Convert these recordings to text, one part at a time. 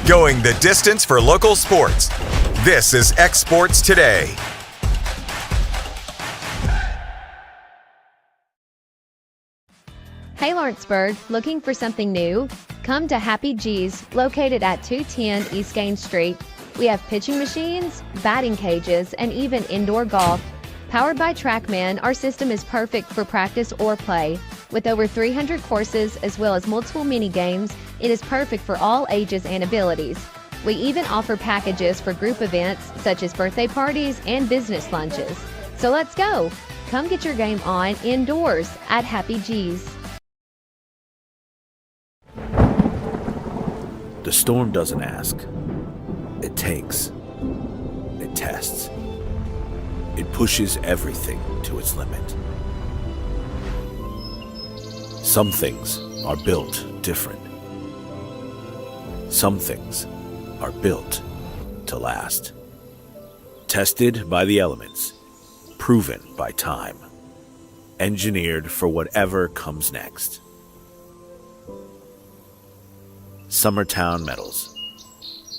Going the distance for local sports. This is X Sports Today. Hey Lawrenceburg, looking for something new? Come to Happy G's, located at 210 East Gaines Street. We have pitching machines, batting cages, and even indoor golf. Powered by TrackMan, our system is perfect for practice or play. With over 300 courses as well as multiple mini games, it is perfect for all ages and abilities. We even offer packages for group events such as birthday parties and business lunches. So let's go! Come get your game on indoors at Happy G's. The storm doesn't ask. It takes. It tests. It pushes everything to its limit. Some things are built different. Some things are built to last. Tested by the elements. Proven by time. Engineered for whatever comes next. Summertown Metals.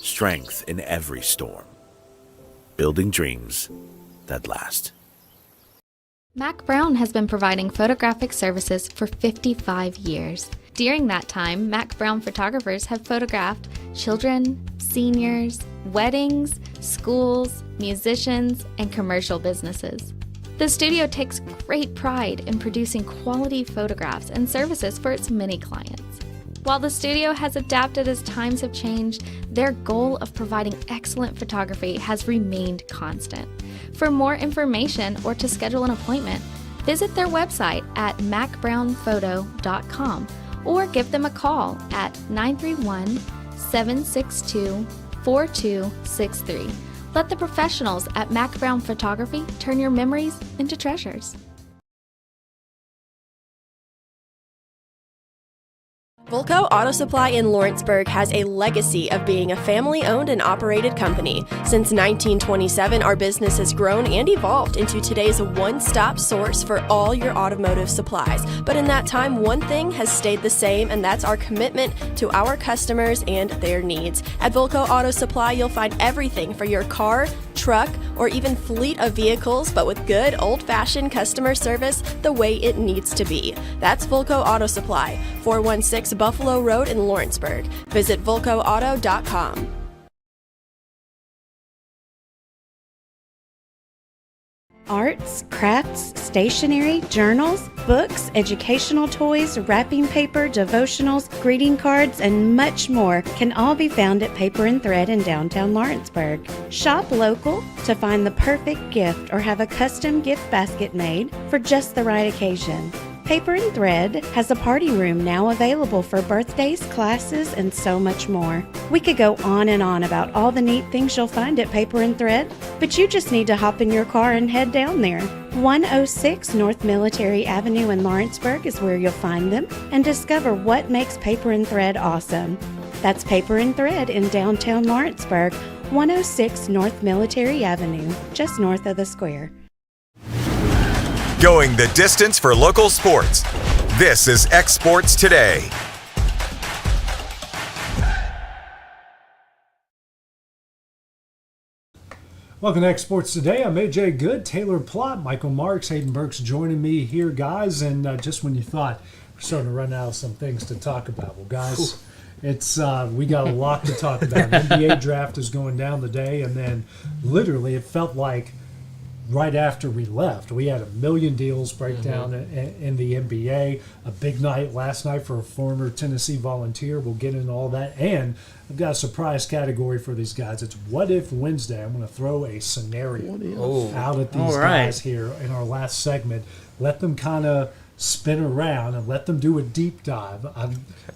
Strength in every storm. Building dreams that last. Mac Brown has been providing photographic services for 55 years. During that time, Mac Brown photographers have photographed children, seniors, weddings, schools, musicians, and commercial businesses. The studio takes great pride in producing quality photographs and services for its many clients. While the studio has adapted as times have changed, their goal of providing excellent photography has remained constant. For more information or to schedule an appointment, visit their website at macbrownphoto.com or give them a call at 931-762-4263. Let the professionals at Mac Brown Photography turn your memories into treasures. Volco Auto Supply in Lawrenceburg has a legacy of being a family-owned and operated company. Since 1927, our business has grown and evolved into today's one-stop source for all your automotive supplies. But in that time, one thing has stayed the same, and that's our commitment to our customers and their needs. At Volco Auto Supply, you'll find everything for your car, truck, or even fleet of vehicles, but with good old-fashioned customer service the way it needs to be. That's Volco Auto Supply, 416 Buffalo Road in Lawrenceburg. Visit VolcoAuto.com. Arts, crafts, stationery, journals, books, educational toys, wrapping paper, devotionals, greeting cards, and much more can all be found at Paper and Thread in downtown Lawrenceburg. Shop local to find the perfect gift or have a custom gift basket made for just the right occasion. Paper and Thread has a party room now available for birthdays, classes, and so much more. We could go on and on about all the neat things you'll find at Paper and Thread, but you just need to hop in your car and head down there. 106 North Military Avenue in Lawrenceburg is where you'll find them and discover what makes Paper and Thread awesome. That's Paper and Thread in downtown Lawrenceburg, 106 North Military Avenue, just north of the square. Going the distance for local sports. This is X Sports Today. Welcome to X Sports Today. I'm AJ Good, Taylor Plott, Michael Marks, Hayden Burks joining me here, guys. And just when you thought we're starting to run out of some things to talk about, well, guys, it's we got a lot to talk about. NBA draft is going down today, and then literally it felt like right after we left, we had a million deals break down in the NBA. A big night last night for a former Tennessee Volunteer. We'll get into all that. And I've got a surprise category for these guys. It's What If Wednesday. I'm going to throw a scenario out at these guys here in our last segment. Let them kind of spin around and let them do a deep dive.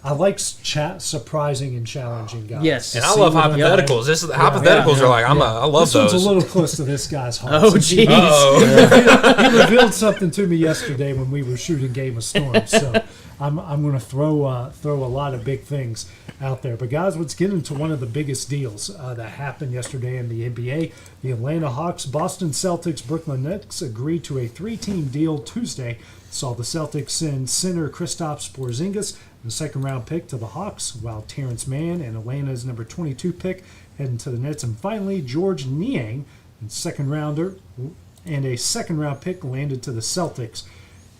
I like surprising and challenging guys. Yes, and I love hypotheticals. Hypotheticals are like I love those. This one's a little close to this guy's heart. Oh, jeez. He revealed something to me yesterday when we were shooting Game of Storms. So I'm going to throw a lot of big things out there. But guys, let's get into one of the biggest deals that happened yesterday in the NBA. The Atlanta Hawks, Boston Celtics, Brooklyn Nets agreed to a 3-team deal Tuesday. Saw the Celtics send center Kristaps Porzingis, the second-round pick to the Hawks, while Terrence Mann and Atlanta's number 22 pick heading to the Nets. And finally, George Niang, a second-round pick, landed to the Celtics.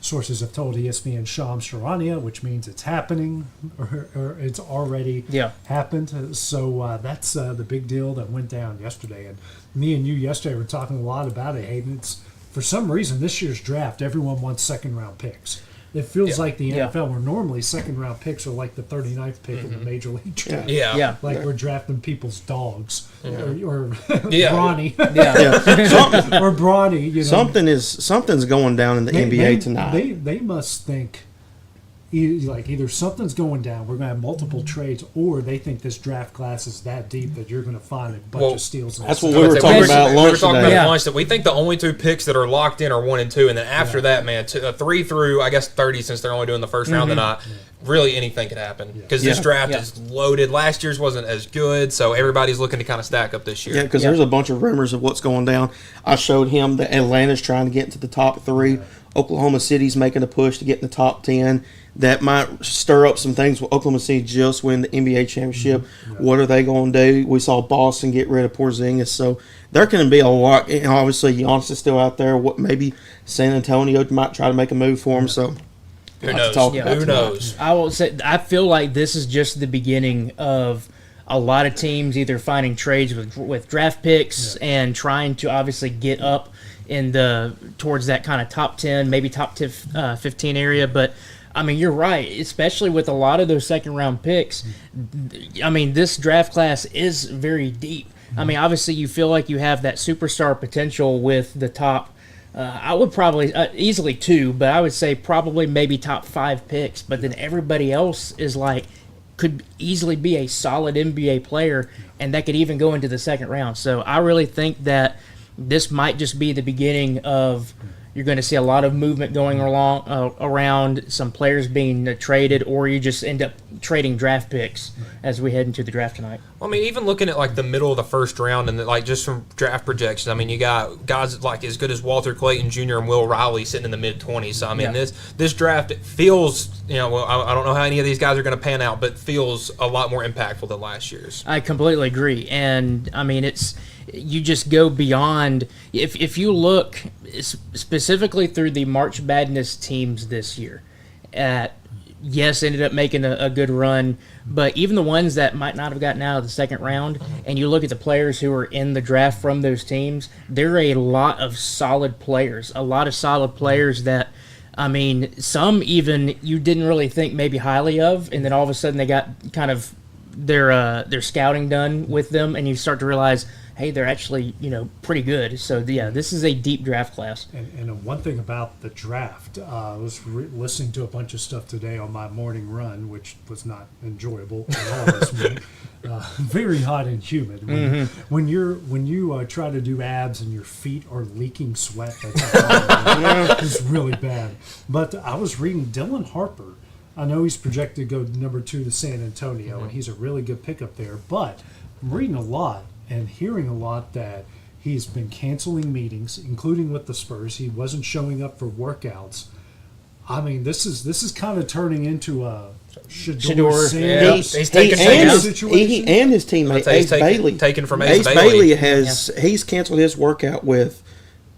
Sources have told ESPN Shams Charania, which means it's happening or it's already happened. So that's the big deal that went down yesterday. And me and you yesterday were talking a lot about it, Hayden. It's, for some reason, this year's draft, everyone wants second-round picks. It feels like the NFL, where normally second-round picks are like the 39th pick in the Major League draft. Like we're drafting people's dogs or Brawny. Or Brawny. You know. Something's going down in the NBA tonight. They must think either something's going down, we're going to have multiple trades, or they think this draft class is that deep that you're going to find a bunch of steals. That's what we were talking about at lunch. We were talking about at lunch that we think the only 2 picks that are locked in are 1 and 2, and then after that, man, 3 through I guess 30, since they're only doing the first round tonight. Really, anything could happen because this draft is loaded. Last year's wasn't as good, so everybody's looking to kind of stack up this year. Yeah, because there's a bunch of rumors of what's going down. I showed him that Atlanta's trying to get into the top 3. Oklahoma City's making a push to get in the top 10. That might stir up some things. Oklahoma City just win the NBA championship. What are they going to do? We saw Boston get rid of Porzingis, so there can be a lot. And obviously, Giannis is still out there. What maybe San Antonio might try to make a move for him. So who knows? Who knows? I will say, I feel like this is just the beginning of a lot of teams either finding trades with draft picks and trying to obviously get up in towards that kind of top 10, maybe top 15 area, but. I mean, you're right, especially with a lot of those second-round picks. I mean, this draft class is very deep. I mean, obviously, you feel like you have that superstar potential with the top, I would probably, easily 2, but I would say probably maybe top 5 picks. But then everybody else is like, could easily be a solid NBA player, and that could even go into the second round. So I really think that this might just be the beginning of... You're going to see a lot of movement going around, some players being traded, or you just end up trading draft picks as we head into the draft tonight. Well, I mean, even looking at like the middle of the first round and like just from draft projections, I mean, you got guys like as good as Walter Clayton Jr. and Will Riley sitting in the mid-20s. So I mean, this draft feels, I don't know how any of these guys are going to pan out, but feels a lot more impactful than last year's. I completely agree, and I mean you just go beyond. If you look specifically through the March Madness teams this year, ended up making a good run, but even the ones that might not have gotten out of the second round, and you look at the players who are in the draft from those teams, there are a lot of solid players that, I mean, some even you didn't really think maybe highly of, and then all of a sudden they got kind of their scouting done with them, and you start to realize, hey, they're actually, pretty good. So, this is a deep draft class. And one thing about the draft, I was listening to a bunch of stuff today on my morning run, which was not enjoyable at all this morning. Very hot and humid. When you try to do abs and your feet are leaking sweat, it's really bad. But I was reading Dylan Harper. I know he's projected to go number 2 to San Antonio, and he's a really good pickup there. But I'm reading a lot and hearing a lot that he's been canceling meetings, including with the Spurs. He wasn't showing up for workouts. I mean, this is kind of turning into a Shedeur Sanders. He's taking he and his teammate Ace Bailey. Taken from Ace Bailey he's canceled his workout with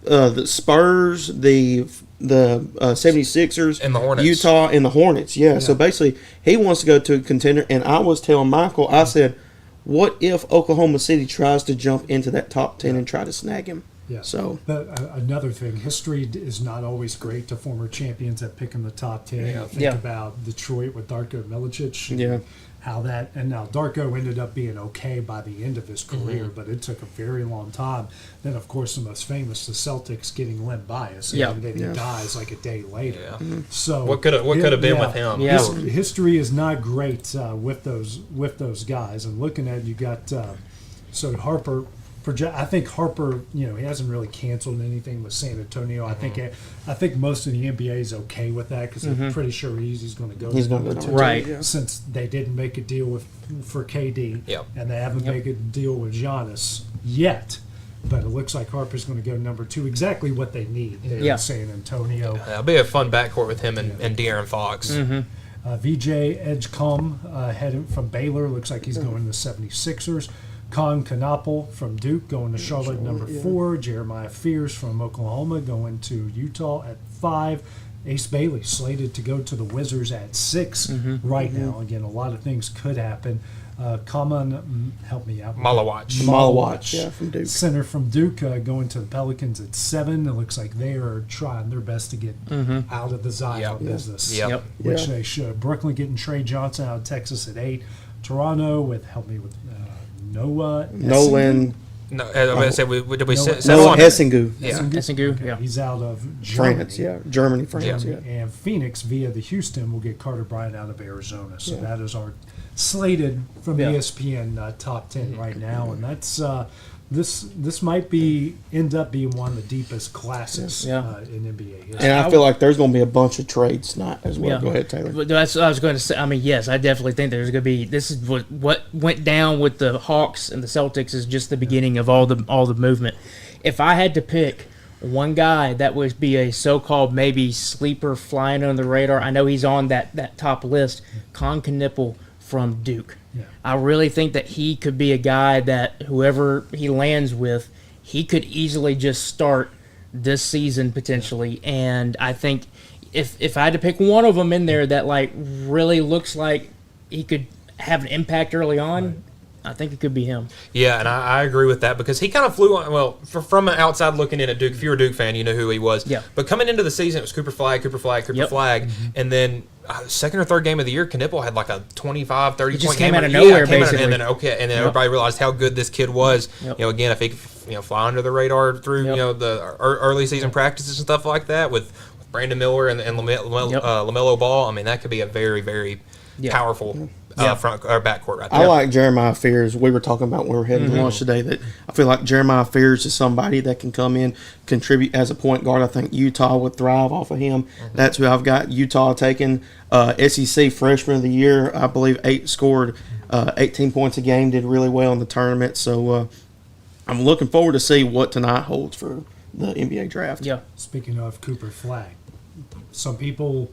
the Spurs, the 76ers, and the Hornets. Utah, and the Hornets. Yeah, so basically he wants to go to a contender. And I was telling Michael, I said, what if Oklahoma City tries to jump into that top 10 and try to snag him? Yeah. So, but another thing, history is not always great to former champions that pick in the top 10. Think about Detroit with Darko Milicic. And now Darko ended up being okay by the end of his career, but it took a very long time. Then, of course, the most famous, the Celtics getting Len Bias, and then he dies like a day later. So what could have been with him? History is not great with those guys. And looking at you got so Harper. I think Harper, he hasn't really canceled anything with San Antonio. I think most of the NBA is okay with that because they're pretty sure he's going to go. He's going to go right, since they didn't make a deal for KD, and they haven't made a deal with Giannis yet. But it looks like Harper's going to go number 2. Exactly what they need there in San Antonio. It'll be a fun backcourt with him and De'Aaron Fox. VJ Edgecombe, heading from Baylor, looks like he's going to the 76ers. Con Knappel from Duke going to Charlotte, number 4. Jeremiah Fears from Oklahoma going to Utah at 5. Ace Bailey slated to go to the Wizards at 6 right now. Again, a lot of things could happen. Help me out. Malawach, yeah, from Duke. Center from Duke going to the Pelicans at 7. It looks like they are trying their best to get out of the Zion business, which they should. Brooklyn getting Trey Johnson out of Texas at 8. Toronto with Nolan. No, I was going to say, did we say Noah Essingu. Yeah. Essingu, Okay, he's out of Germany. France, France. And Phoenix via the Houston will get Carter Bryant out of Arizona. So that is our slated from ESPN top 10 right now, and that's this might end up being one of the deepest classes in NBA history. And I feel like there's going to be a bunch of trades tonight as well. Go ahead, Taylor. But that's what I was going to say. I mean, yes, I definitely think there's going to be. This is what went down with the Hawks and the Celtics is just the beginning of all the movement. If I had to pick one guy that would be a so-called maybe sleeper flying under the radar, I know he's on that top list. Con Knappel from Duke. Yeah. I really think that he could be a guy that whoever he lands with, he could easily just start this season potentially. And I think if I had to pick one of them in there that like really looks like he could have an impact early on, I think it could be him. Yeah, and I agree with that because he kind of flew on. Well, from an outside looking in at Duke, if you're a Duke fan, you know who he was. Yeah. But coming into the season, it was Cooper Flag, and then second or third game of the year, Knappel had like a 25, 30 point came game. Out of nowhere, basically. And then everybody realized how good this kid was. Yep. You know, again, if he could fly under the radar through the early season practices and stuff like that with Brandon Miller and LaMelo Ball, I mean, that could be a very, very powerful front or backcourt right there. I like Jeremiah Fears. We were talking about when we were heading to lunch today that I feel like Jeremiah Fears is somebody that can come in, contribute as a point guard. I think Utah would thrive off of him. That's who I've got. Utah taking SEC Freshman of the Year. I believe scored 18 points a game, did really well in the tournament. So I'm looking forward to see what tonight holds for the NBA draft. Yeah. Speaking of Cooper Flag, some people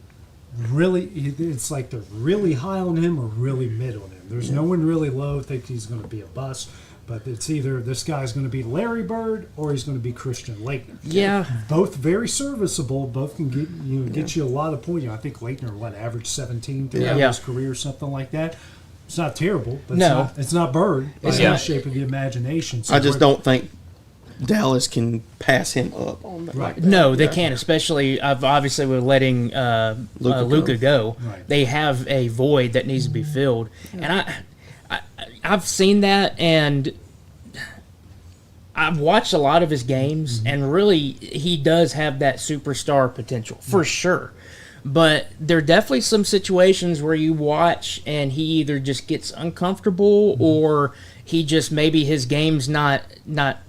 really, it's like they're really high on him or really mid on him. There's no one really low think he's going to be a bust, but it's either this guy's going to be Larry Bird or he's going to be Christian Laettner. Yeah, both very serviceable. Both can get you a lot of points. I think Laettner averaged 17 throughout his career, something like that. It's not terrible, but it's not Bird. It's in the shape of the imagination. So I just don't think Dallas can pass him up on that. Right. No, they can't, especially obviously with letting Luka go. Right. They have a void that needs to be filled. And I've seen that, and I've watched a lot of his games, and really he does have that superstar potential, for sure. But there are definitely some situations where you watch and he either just gets uncomfortable or he just maybe his game's not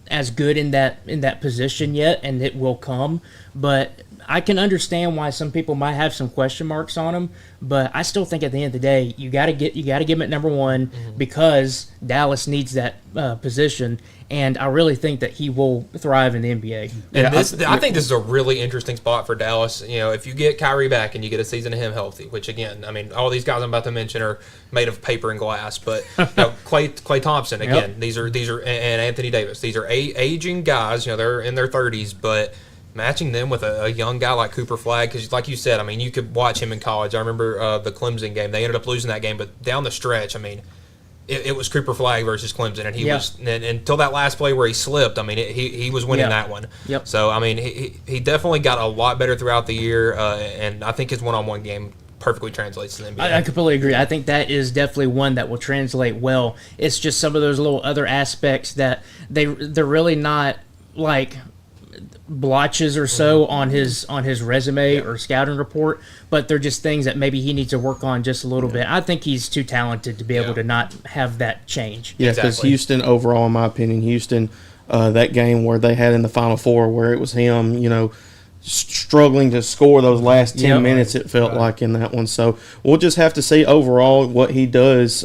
as good in that position yet, and it will come. But I can understand why some people might have some question marks on him, but I still think at the end of the day you got to give him at number one because Dallas needs that position, and I really think that he will thrive in the NBA. And I think this is a really interesting spot for Dallas. You know, if you get Kyrie back and you get a season of him healthy, which again, I mean, all these guys I'm about to mention are made of paper and glass, but Klay Thompson again, these are and Anthony Davis, these are aging guys. You know, they're in their 30s, but matching them with a young guy like Cooper Flag, because like you said, I mean, you could watch him in college. I remember the Clemson game. They ended up losing that game, but down the stretch, I mean, it was Cooper Flag versus Clemson, and he was until that last play where he slipped. I mean, he was winning that one. Yep. So I mean, he definitely got a lot better throughout the year, and I think his one-on-one game perfectly translates to the NBA. I completely agree. I think that is definitely one that will translate well. It's just some of those little other aspects that they're really not like blotches or so on his resume or scouting report, but they're just things that maybe he needs to work on just a little bit. I think he's too talented to be able to not have that change. Yeah, because Houston overall, in my opinion, that game where they had in the Final Four where it was him, struggling to score those last 10 minutes, it felt like in that one. So we'll just have to see overall what he does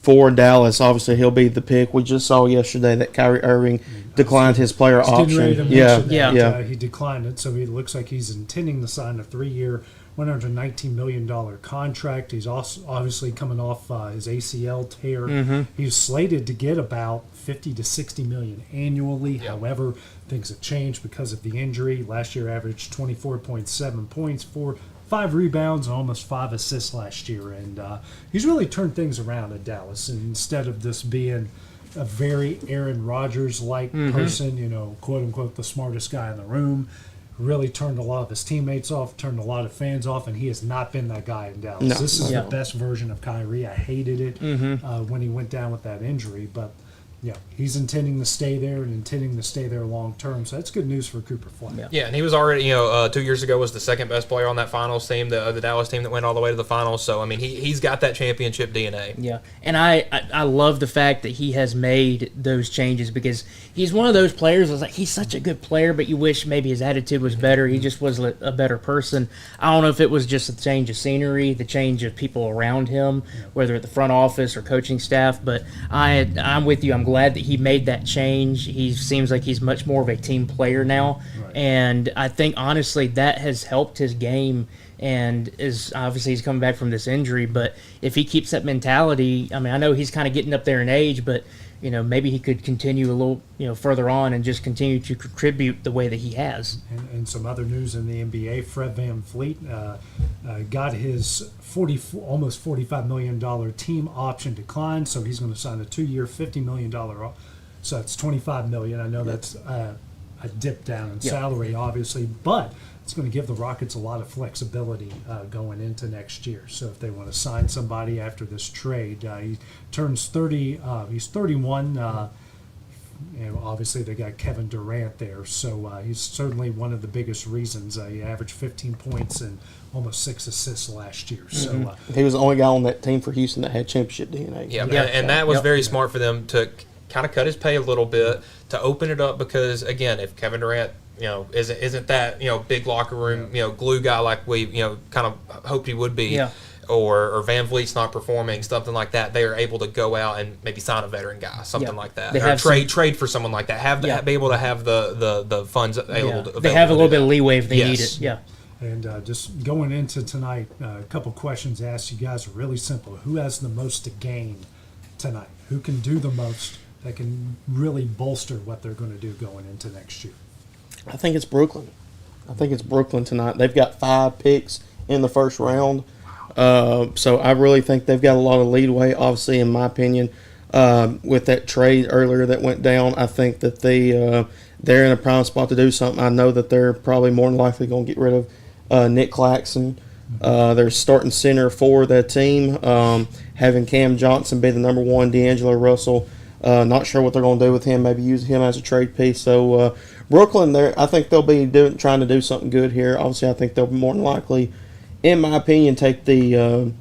for Dallas. Obviously, he'll be the pick. We just saw yesterday that Kyrie Irving declined his player option. He declined it, so it looks like he's intending to sign a 3-year, $119 million contract. He's also obviously coming off his ACL tear. He's slated to get about 50 to 60 million annually. Yep. However, things have changed because of the injury. Last year averaged 24.7 points, 5 rebounds, and almost 5 assists last year. And he's really turned things around at Dallas. And instead of this being a very Aaron Rodgers-like person, you know, quote-unquote the smartest guy in the room, really turned a lot of his teammates off, turned a lot of fans off, and he has not been that guy in Dallas. No. This is the best version of Kyrie. I hated it when he went down with that injury, but yeah, he's intending to stay there and intending to stay there long term. So that's good news for Cooper Flott. Yeah, and he was already, 2 years ago was the second best player on that finals team, the Dallas team that went all the way to the finals. So I mean, he's got that championship DNA. Yeah, and I love the fact that he has made those changes because he's one of those players. I was like, he's such a good player, but you wish maybe his attitude was better. He just was a better person. I don't know if it was just a change of scenery, the change of people around him, whether at the front office or coaching staff. But I'm with you. I'm glad that he made that change. He seems like he's much more of a team player now, and I think honestly that has helped his game. And is obviously he's coming back from this injury, but if he keeps that mentality, I mean, I know he's kind of getting up there in age, but maybe he could continue a little further on and just continue to contribute the way that he has. And some other news in the NBA: Fred VanVleet got his almost $45 million team option declined, so he's going to sign a 2-year, $50 million. So that's $25 million. I know that's a dip down in salary, obviously, but it's going to give the Rockets a lot of flexibility going into next year. So if they want to sign somebody after this trade, he turns 30. He's 31. Obviously, they got Kevin Durant there, so he's certainly one of the biggest reasons. He averaged 15 points and almost 6 assists last year. So he was the only guy on that team for Houston that had championship DNA. Yeah, and that was very smart for them to kind of cut his pay a little bit to open it up because, again, if Kevin Durant isn't that big locker room glue guy like we kind of hoped he would be, or VanVleet's not performing, something like that, they are able to go out and maybe sign a veteran guy, something like that, or trade for someone like that. Be able to have the funds available. They have a little bit of leeway if they need it. Yeah. And just going into tonight, a couple questions to ask you guys are really simple. Who has the most to gain tonight? Who can do the most that can really bolster what they're going to do going into next year? I think it's Brooklyn. Tonight. They've got 5 picks in the first round. So I really think they've got a lot of leeway. Obviously, in my opinion, with that trade earlier that went down, I think that they're in a prime spot to do something. I know that they're probably more than likely going to get rid of Nick Claxton. They're starting center for that team, having Cam Johnson be the number 1, D'Angelo Russell. Not sure what they're going to do with him. Maybe use him as a trade piece. So Brooklyn, I think they'll be trying to do something good here. Obviously, I think they'll more than likely, in my opinion, take the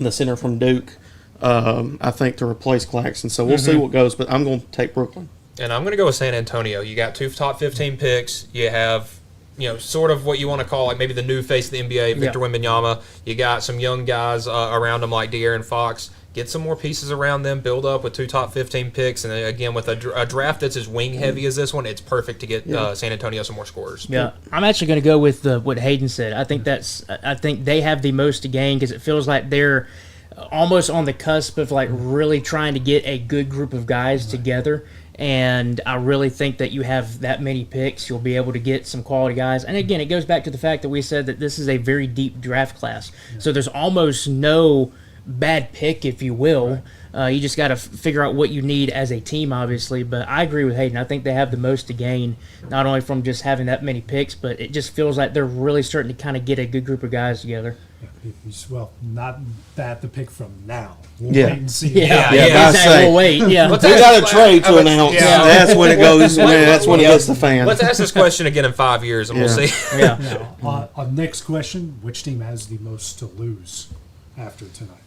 center from Duke. I think to replace Claxton. So we'll see what goes. But I'm going to take Brooklyn. And I'm going to go with San Antonio. You got 2 top 15 picks. You have sort of what you want to call like maybe the new face of the NBA, Victor Wembanyama. You got some young guys around him like De'Aaron Fox. Get some more pieces around them, build up with 2 top 15 picks, and again, with a draft that's as wing-heavy as this one, it's perfect to get San Antonio some more scores. Yeah, I'm actually going to go with what Hayden said. I think they have the most to gain because it feels like they're almost on the cusp of like really trying to get a good group of guys together. And I really think that you have that many picks, you'll be able to get some quality guys. And again, it goes back to the fact that we said that this is a very deep draft class. So there's almost no bad pick, if you will. You just got to figure out what you need as a team, obviously. But I agree with Hayden. I think they have the most to gain, not only from just having that many picks, but it just feels like they're really starting to kind of get a good group of guys together. Well, not bad to pick from now. We'll wait and see. Yeah, exactly. We'll wait. Yeah, we got a trade to announce. Yeah. That's when it goes. That's when it hits the fan. Let's ask this question again in 5 years, and we'll see. Now, next question: which team has the most to lose after tonight?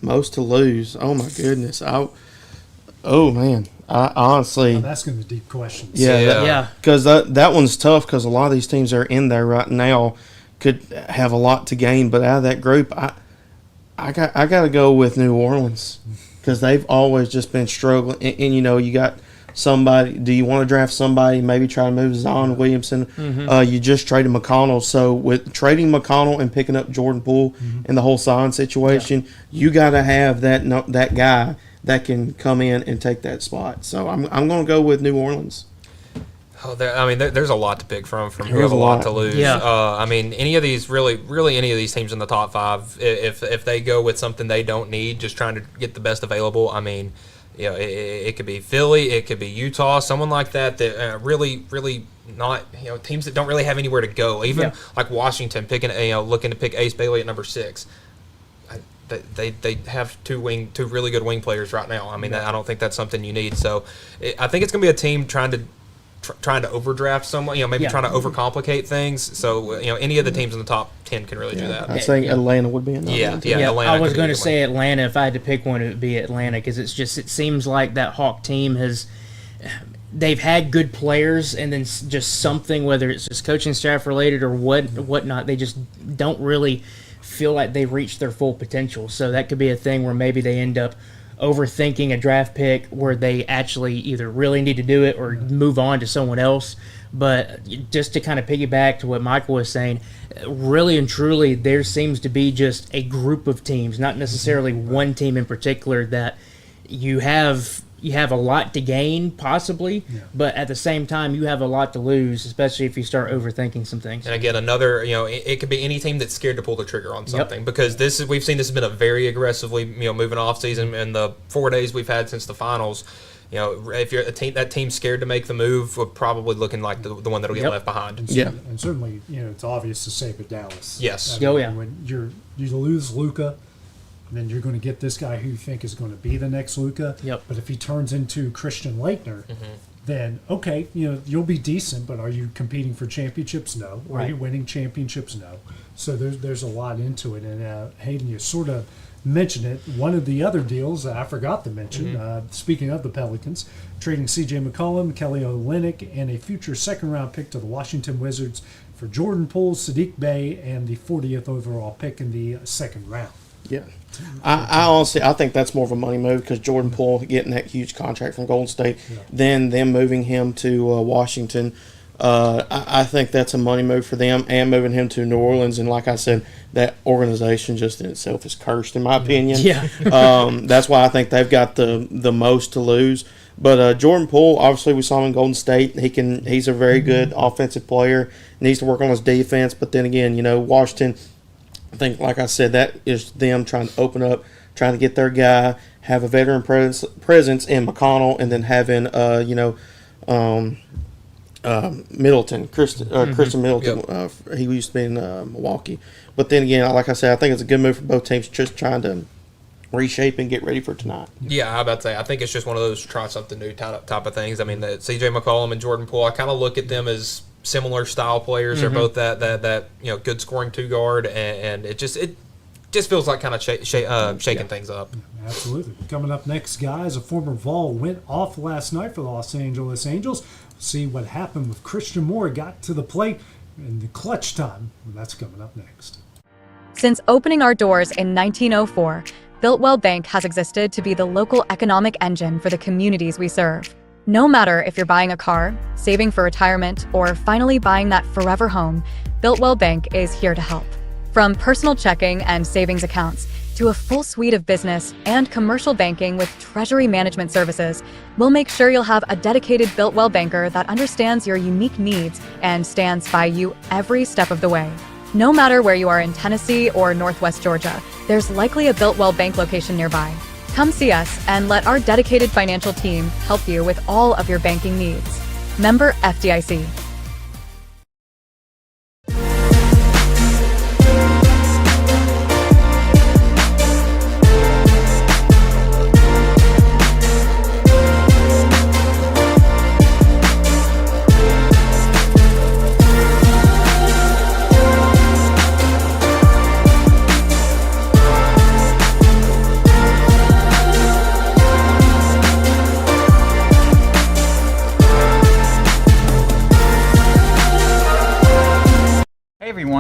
Most to lose? Oh my goodness! I honestly. I'm asking the deep questions. Yeah. Because that one's tough because a lot of these teams that are in there right now could have a lot to gain, but out of that group, I got to go with New Orleans because they've always just been struggling. And you got somebody? Do you want to draft somebody? Maybe try to move Zion Williamson. You just traded McConnell, so with trading McConnell and picking up Jordan Poole and the whole Zion situation, you got to have that guy that can come in and take that spot. So I'm going to go with New Orleans. Oh, there's a lot to pick from who There's have a a lot lot. to lose. Yeah. Any of these really any of these teams in the top 5, if they go with something they don't need, just trying to get the best available. It could be Philly, it could be Utah, someone like that really not teams that don't really have anywhere to go. Even like Washington looking to pick Ace Bailey at number 6. They have two really good wing players right now. I don't think that's something you need. So I think it's going to be a team trying to overdraft someone, maybe trying to overcomplicate things. So, any of the teams in the top 10 can really do that. I think Atlanta would be another one. Atlanta. I was going to say Atlanta. If I had to pick one, it would be Atlanta because it seems like that Hawk team they've had good players, and then just something, whether it's just coaching staff related or whatnot, they just don't really feel like they've reached their full potential. So that could be a thing where maybe they end up overthinking a draft pick where they actually either really need to do it or move on to someone else. But just to kind of piggyback to what Michael was saying, really and truly there seems to be just a group of teams, not necessarily one team in particular, that you have a lot to gain possibly, but at the same time you have a lot to lose, especially if you start overthinking some things. And again, another, it could be any team that's scared to pull the trigger on something, because we've seen this has been a very aggressively, moving off season in the 4 days we've had since the finals. If you're that team's scared to make the move, we're probably looking like the one that'll get left behind. And certainly, it's obvious to say with Dallas. Yes. When you lose Luka, then you're going to get this guy who you think is going to be the next Luka. But if he turns into Christian Laettner, then okay, you'll be decent, but are you competing for championships? No. Are you winning championships? No. So there's a lot into it. And Hayden, you sort of mentioned it. One of the other deals I forgot to mention, speaking of the Pelicans, trading C.J. McCollum, Kelly Olynyk, and a future second-round pick to the Washington Wizards for Jordan Poole, Sadiq Bey, and the 40th overall pick in the second round. Yeah. I honestly, I think that's more of a money move because Jordan Poole getting that huge contract from Golden State, then them moving him to Washington. I think that's a money move for them, and moving him to New Orleans. And like I said, that organization just in itself is cursed, in my opinion. That's why I think they've got the most to lose. But Jordan Poole, obviously, we saw him in Golden State. He's a very good offensive player. Needs to work on his defense. But then again, Washington, I think, like I said, that is them trying to open up, trying to get their guy, have a veteran presence in McConnell, and then having, Middleton, Christian Middleton. He used to be in Milwaukee. But then again, like I said, I think it's a good move for both teams, just trying to reshape and get ready for tonight. Yeah, I about to say, I think it's just one of those try something new type of things. The C.J. McCollum and Jordan Poole, I kind of look at them as similar style players. They're both that good scoring two guard, and it just feels like kind of shaking things up. Absolutely. Coming up next, guys, a former Vol went off last night for the Los Angeles Angels. See what happened with Christian Moore, got to the plate in the clutch time. That's coming up next. Since opening our doors in 1904, Builtwell Bank has existed to be the local economic engine for the communities we serve. No matter if you're buying a car, saving for retirement, or finally buying that forever home, Builtwell Bank is here to help. From personal checking and savings accounts to a full suite of business and commercial banking with treasury management services, we'll make sure you'll have a dedicated Builtwell banker that understands your unique needs and stands by you every step of the way. No matter where you are in Tennessee or Northwest Georgia, there's likely a Builtwell Bank location nearby. Come see us and let our dedicated financial team help you with all of your banking needs. Member FDIC.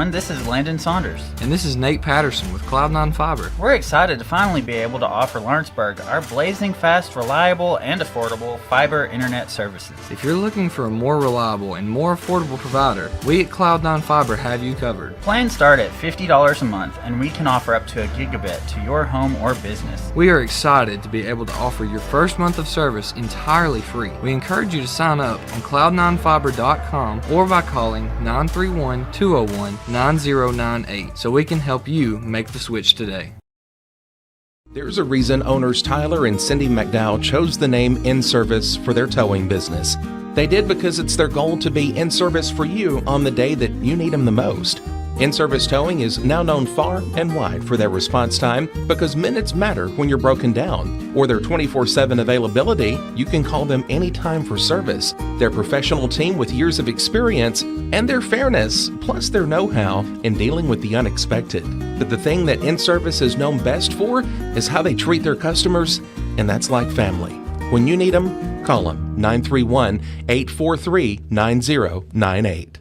everyone. This is Landon Saunders. And this is Nate Patterson with Cloud9 Fiber. We're excited to finally be able to offer Lawrenceburg our blazing fast, reliable, and affordable fiber internet services. If you're looking for a more reliable and more affordable provider, we at Cloud9 Fiber have you covered. Plans start at $50 a month, and we can offer up to a gigabit to your home or business. We are excited to be able to offer your first month of service entirely free. We encourage you to sign up on cloud9fiber.com or by calling 931-201-9098 so we can help you make the switch today. There's a reason owners Tyler and Cindy McDowell chose the name In Service for their towing business. They did because it's their goal to be in service for you on the day that you need them the most. In-Service Towing is now known far and wide for their response time because minutes matter when you're broken down. Or their 24/7 availability, you can call them anytime for service. Their professional team with years of experience and their fairness, plus their know-how in dealing with the unexpected. But the thing that In-Service is known best for is how they treat their customers, and that's like family. When you need them, call them 931-843-9098.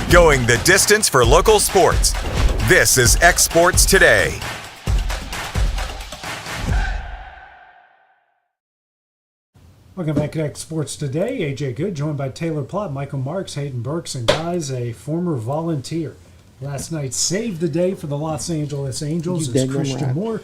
Going the distance for local sports. This is X Sports Today. Welcome back to X Sports Today. AJ Good, joined by Taylor Plott, Michael Marks, Hayden Burks, and guys, a former volunteer. Last night saved the day for the Los Angeles Angels as Christian Moore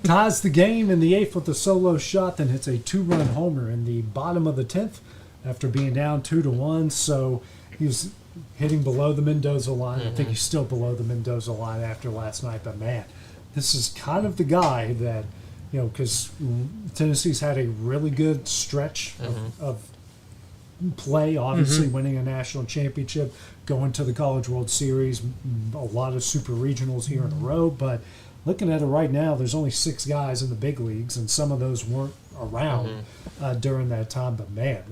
ties the game in the 8th with a solo shot, then hits a 2-run homer in the bottom of the 10th after being down 2-1. So he was hitting below the Mendoza line. I think he's still below the Mendoza line after last night. But, man, this is kind of the guy that, you know, because Tennessee's had a really good stretch of play, obviously winning a national championship, going to the College World Series, a lot of super regionals here in a row. But looking at it right now, there's only 6 guys in the big leagues, and some of those weren't around during that time. But, man,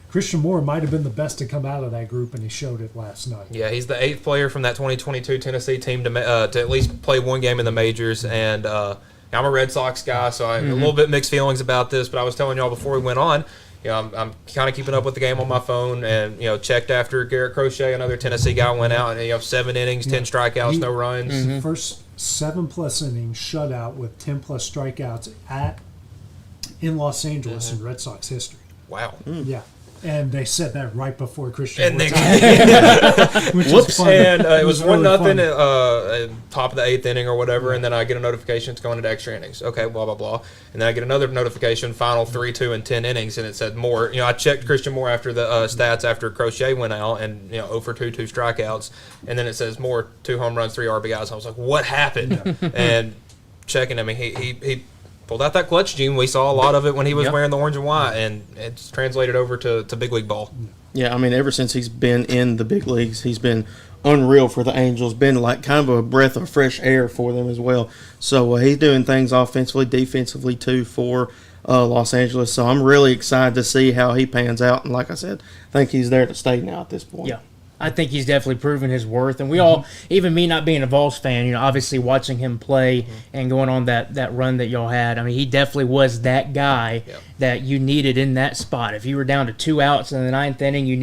Christian Moore might have been the best to come out of that group, and he showed it last night. Yeah, he's the 8th player from that 2022 Tennessee team to at least play one game in the majors. And I'm a Red Sox guy, so I have a little bit mixed feelings about this. But I was telling y'all before we went on, you know, I'm kind of keeping up with the game on my phone, and you know, checked after Garrett Crochet, another Tennessee guy, went out, and 7 innings, 10 strikeouts, no runs. First 7+ innings shutout with 10+ strikeouts in Los Angeles in Red Sox history. Wow. Yeah. And they said that right before Christian. And Whoops! And it was 1-0, top of the 8th inning or whatever, and then I get a notification it's going into extra innings. Okay, blah blah blah, and then I get another notification, final 3-2 and 10 innings, and it said Moore. You know, I checked Christian Moore after the stats after Crochet went out, and 0 for 2, 2 strikeouts, and then it says Moore 2 home runs, 3 RBIs. I was like, what happened? And checking, I mean, he pulled out that clutch gene. We saw a lot of it when he was wearing the orange and white, and it's translated over to big league ball. Yeah, I mean, ever since he's been in the big leagues, he's been unreal for the Angels, been like kind of a breath of fresh air for them as well. So he's doing things offensively, defensively too for Los Angeles. So I'm really excited to see how he pans out. And like I said, I think he's there to stay now at this point. Yeah. I think he's definitely proven his worth, and we all, even me not being a Vols fan, obviously watching him play and going on that run that y'all had. I mean, he definitely was that guy that you needed in that spot. If you were down to 2 outs in the 9th inning, you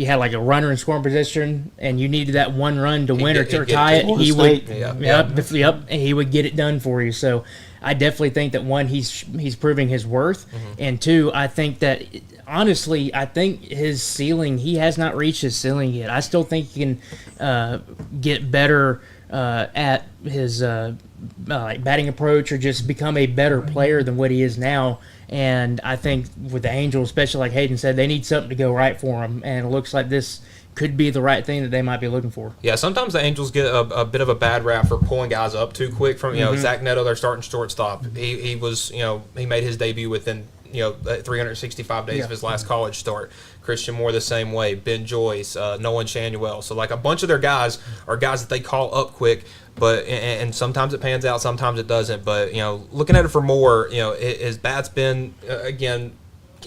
had like a runner in scoring position, and you needed that 1 run to win or tie it. He would, and he would get it done for you. So I definitely think that 1, he's proving his worth, and 2, I think that. Honestly, I think his ceiling, he has not reached his ceiling yet. I still think he can get better at his batting approach or just become a better player than what he is now. And I think with the Angels, especially like Hayden said, they need something to go right for him. And it looks like this could be the right thing that they might be looking for. Yeah, sometimes the Angels get a bit of a bad rap for pulling guys up too quick from, Zach Neto, their starting shortstop. He was, he made his debut within 365 days of his last college start. Christian Moore the same way. Ben Joyce, Nolan Shanuel. So like a bunch of their guys are guys that they call up quick, but and sometimes it pans out, sometimes it doesn't. But looking at it for Moore, his bat's been again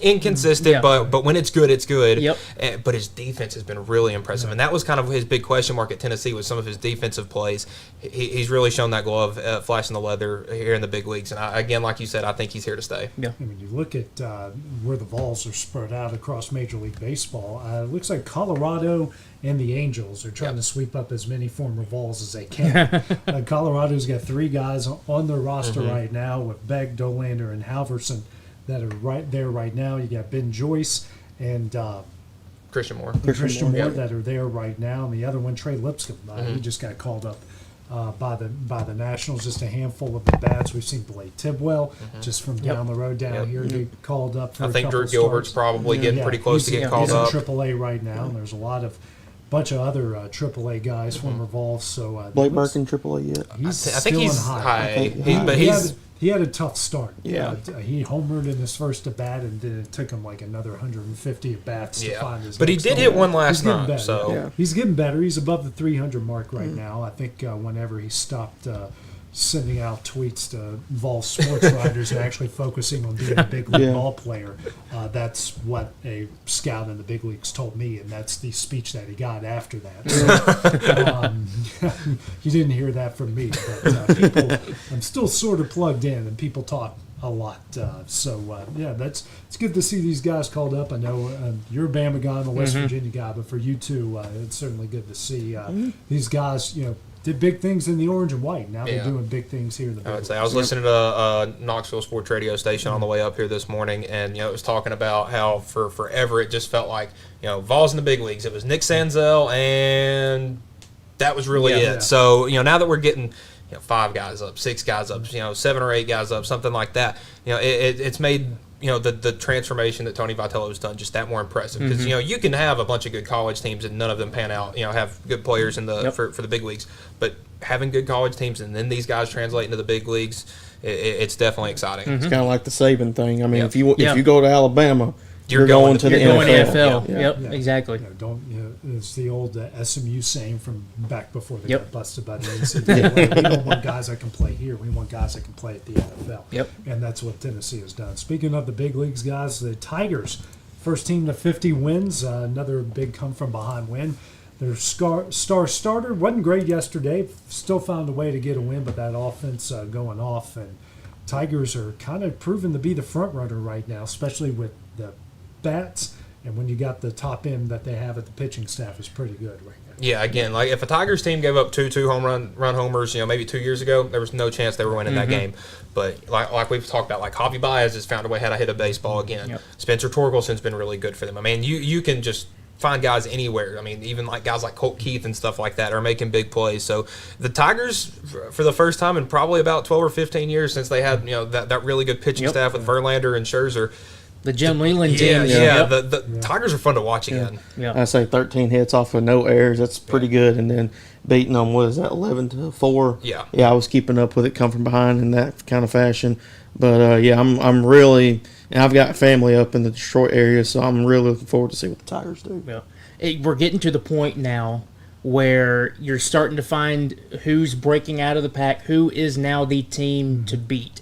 inconsistent, Yeah. but when it's good, it's good. Yep. But his defense has been really impressive, and that was kind of his big question mark at Tennessee with some of his defensive plays. He's really shown that glove, flashing the leather here in the big leagues. And again, like you said, I think he's here to stay. Yeah. I mean, you look at where the Vols are spread out across Major League Baseball. It looks like Colorado and the Angels are trying to sweep up as many former Vols as they can. Colorado's got 3 guys on their roster right now with Begg, Dolander, and Halverson that are right there right now. You got Ben Joyce and Christian Moore. Christian Moore that are there right now, and the other one, Trey Lipscomb. He just got called up by the Nationals. Just a handful of at-bats. We've seen Blake Tidwell just from down the road down here get called up for I think a couple Drew Gilbert's starts. probably getting pretty close to getting called up. He's in AAA right now, and there's a bunch of other AAA guys, former Vols. So Blake Burks in AAA yet? He's I think still he's in high. but He had a tough start. Yeah. He homered in his first at bat, and then it took him like another 150 at bats to find his. But he next did home hit run. one last He's getting night, better. so He's getting better. He's above the 300 mark right now. I think whenever he stopped sending out tweets to Vol sports writers and actually focusing on being a big league ball player, that's what a scout in the big leagues told me, and that's the speech that he got after that. So, you didn't hear that from me, but people, I'm still sort of plugged in, and people talk a lot. It's good to see these guys called up. I know you're a Bama guy, I'm a West Virginia guy, but for you two, it's certainly good to see these guys, did big things in the orange and white. Now they're doing big things here in the big leagues. I was listening to a Knoxville sports radio station on the way up here this morning, and it was talking about how for forever it just felt like Vols in the big leagues. It was Nick Sanzel, and that was really it. Yeah. So now that we're getting 5 guys up, 6 guys up, 7 or 8 guys up, something like that. It's made the transformation that Tony Vitello's done just that more impressive, because you can have a bunch of good college teams and none of them pan out. Have good players in the for the big leagues, but having good college teams and then these guys translate into the big leagues, it's definitely exciting. It's kind of like the Saban thing. I mean, if you go to Alabama, you're going to the NFL. Yeah. Yep, exactly. It's the old SMU saying from back before they got busted by the NCAA. We don't want guys that can play here. We want guys that can play at the NFL. Yep. And that's what Tennessee has done. Speaking of the big leagues, guys, the Tigers, first team to 50 wins, another big come-from-behind win. Their star starter wasn't great yesterday. Still found a way to get a win, but that offense going off. And Tigers are kind of proven to be the front runner right now, especially with the bats, and when you got the top end that they have at the pitching staff is pretty good right now. Yeah, again, like if a Tigers team gave up two home run homers, maybe 2 years ago, there was no chance they were winning that game. But like we've talked about, like Javi Baez has found a way how to hit a baseball again. Yep. Spencer Torkelson's been really good for them. I mean, you can just find guys anywhere. I mean, even like guys like Colt Keith and stuff like that are making big plays. So the Tigers, for the first time in probably about 12 or 15 years since they had that really good pitching staff with Verlander and Scherzer. The Jim Leland team. The Tigers are fun to watch again. Yeah. I say 13 hits off of no errors. That's pretty good. And then beating them, 11-4? Yeah. Yeah, I was keeping up with it, come from behind in that kind of fashion. But I'm really, and I've got family up in the Detroit area, so I'm really looking forward to see what the Tigers do. Yeah. We're getting to the point now where you're starting to find who's breaking out of the pack, who is now the team to beat.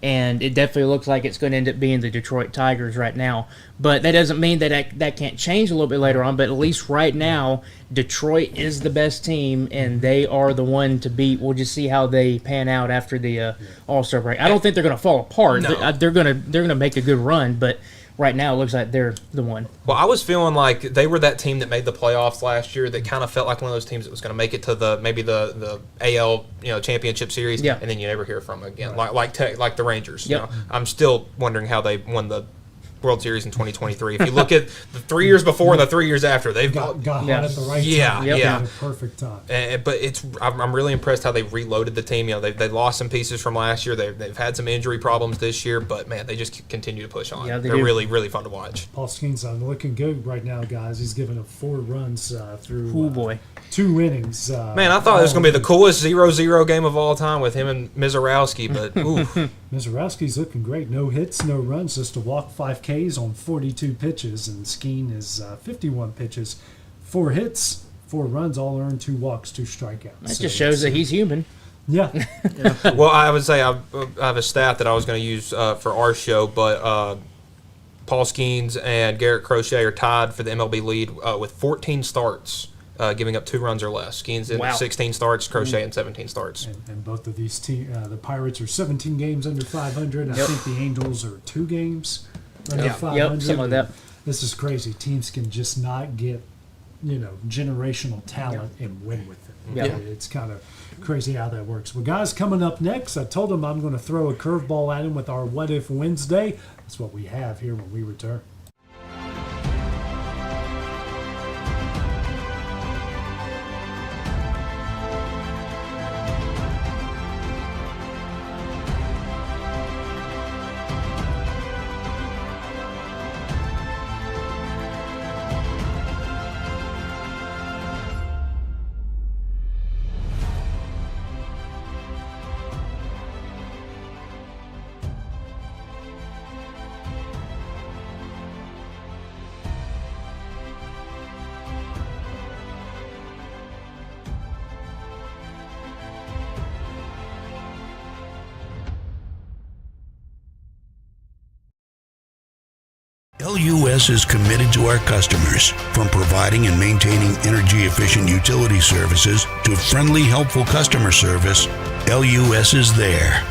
And it definitely looks like it's going to end up being the Detroit Tigers right now. But that doesn't mean that can't change a little bit later on. But at least right now, Detroit is the best team, and they are the one to beat. We'll just see how they pan out after the All-Star break. I don't think they're going to fall apart. No. They're gonna make a good run, but right now it looks like they're the one. Well, I was feeling like they were that team that made the playoffs last year that kind of felt like one of those teams that was going to make it to maybe the AL championship series, and then you never hear from them again, like the Rangers. Yep. I'm still wondering how they won the World Series in 2023. If you look at the 3 years before and the 3 years after, they've got hot at the right time. Yeah, at the perfect time. But I'm really impressed how they've reloaded the team. They lost some pieces from last year. They've had some injury problems this year, but man, they just continue to push on. Yeah, They're really, really fun to watch. Paul Skeen's looking good right now, guys. He's given up 4 runs through Oh boy. 2 innings. Man, I thought it was going to be the coolest 0-0 game of all time with him and Mizorowski, but ooh. Mizorowski's looking great. No hits, no runs, just a walk, 5 Ks on 42 pitches, and Skeen is 51 pitches, 4 hits, 4 runs, all earned, 2 walks, 2 strikeouts. That just shows that he's human. Yeah. Well, I would say I have a stat that I was going to use for our show, but Paul Skeens and Garrett Crochet are tied for the MLB lead with 14 starts, giving up 2 runs or less. Skeens in 16 starts, Crochet in 17 starts. And both of these teams, the Pirates are 17 games under 500. I think the Angels are 2 games under 500. Yep, something like that. This is crazy. Teams can just not get, generational talent and win with it. Yeah. It's kind of crazy how that works. Well, guys, coming up next, I told them I'm going to throw a curveball at him with our What If Wednesday. That's what we have here when we return. LUS is committed to our customers, from providing and maintaining energy-efficient utility services to friendly, helpful customer service. LUS is there.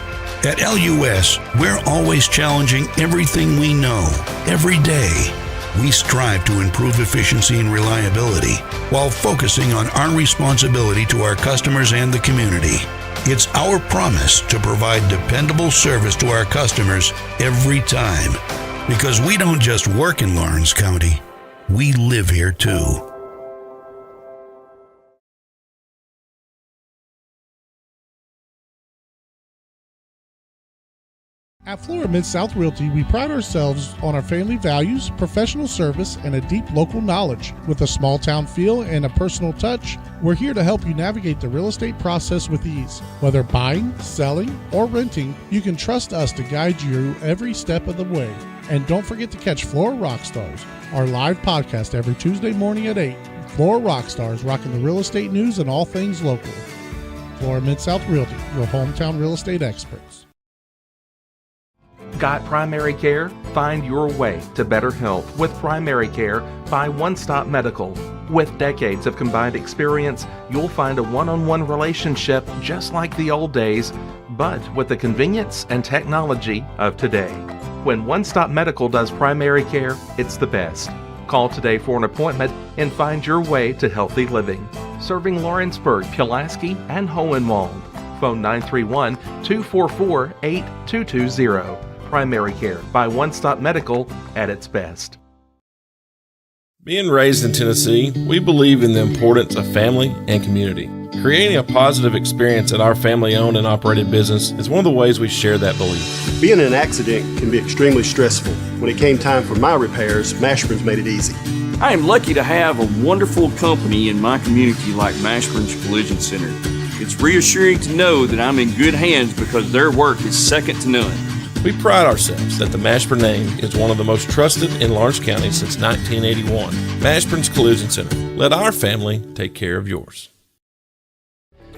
At LUS, we're always challenging everything we know, every day. We strive to improve efficiency and reliability while focusing on our responsibility to our customers and the community. It's our promise to provide dependable service to our customers every time. Because we don't just work in Lawrence County, we live here too. At Florida Mid-South Realty, we pride ourselves on our family values, professional service, and a deep local knowledge. With a small town feel and a personal touch, we're here to help you navigate the real estate process with ease. Whether buying, selling, or renting, you can trust us to guide you every step of the way. And don't forget to catch Florida Rockstars, our live podcast every Tuesday morning at 8. Florida Rockstars, rocking the real estate news and all things local. Florida Mid-South Realty, your hometown real estate experts. Got primary care? Find your way to better health with Primary Care by One Stop Medical. With decades of combined experience, you'll find a one-on-one relationship just like the old days, but with the convenience and technology of today. When One Stop Medical does primary care, it's the best. Call today for an appointment and find your way to healthy living. Serving Lawrenceburg, Pulaski, and Hohenwald. Phone 931-244-8220. Primary Care by One Stop Medical at its best. Being raised in Tennessee, we believe in the importance of family and community. Creating a positive experience at our family-owned and operated business is one of the ways we share that belief. Being in an accident can be extremely stressful. When it came time for my repairs, Mashburn's made it easy. I am lucky to have a wonderful company in my community like Mashburn's Collision Center. It's reassuring to know that I'm in good hands because their work is second to none. We pride ourselves that the Mashburn name is one of the most trusted in Lawrence County since 1981. Mashburn's Collision Center. Let our family take care of yours.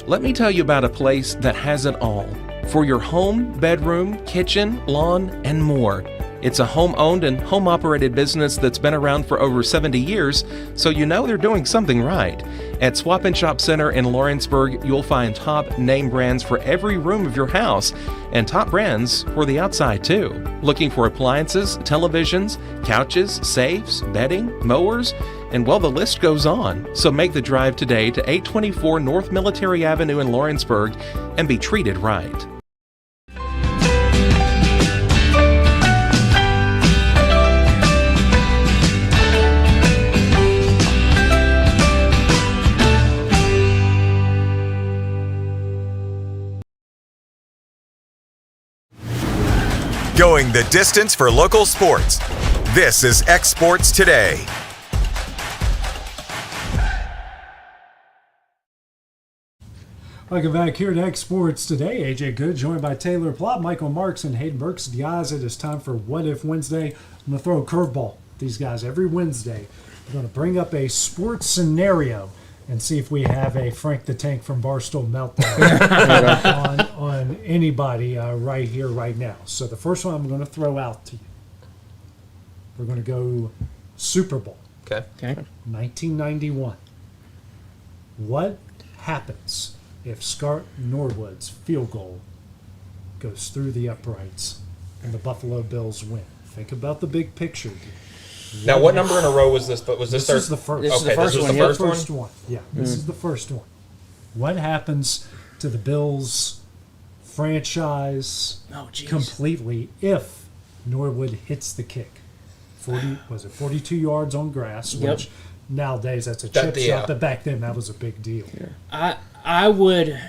Let me tell you about a place that has it all. For your home, bedroom, kitchen, lawn, and more. It's a home-owned and home-operated business that's been around for over 70 years, so you know they're doing something right. At Swap and Shop Center in Lawrenceburg, you'll find top name brands for every room of your house, and top brands for the outside too. Looking for appliances, televisions, couches, safes, bedding, mowers, and well, the list goes on. So make the drive today to 824 North Military Avenue in Lawrenceburg and be treated right. Going the distance for local sports. This is X Sports Today. Welcome back here to X Sports Today. AJ Good, joined by Taylor Plott, Michael Marks, and Hayden Burks. Guys, it is time for What If Wednesday. I'm going to throw a curveball at these guys every Wednesday. I'm going to bring up a sports scenario and see if we have a Frank the Tank from Barstool meltdown on anybody right here, right now. So the first one I'm going to throw out to you. We're going to go Super Bowl. Okay. 1991. What happens if Scott Norwood's field goal goes through the uprights and the Buffalo Bills win? Think about the big picture. Now, what number in a row was this? But was this is the first? This is the first one. The first one. Yeah, this is the first one. What happens to the Bills franchise completely if Norwood hits the kick? 42 yards on grass, which nowadays that's a chip shot, but back then that was a big deal. I would,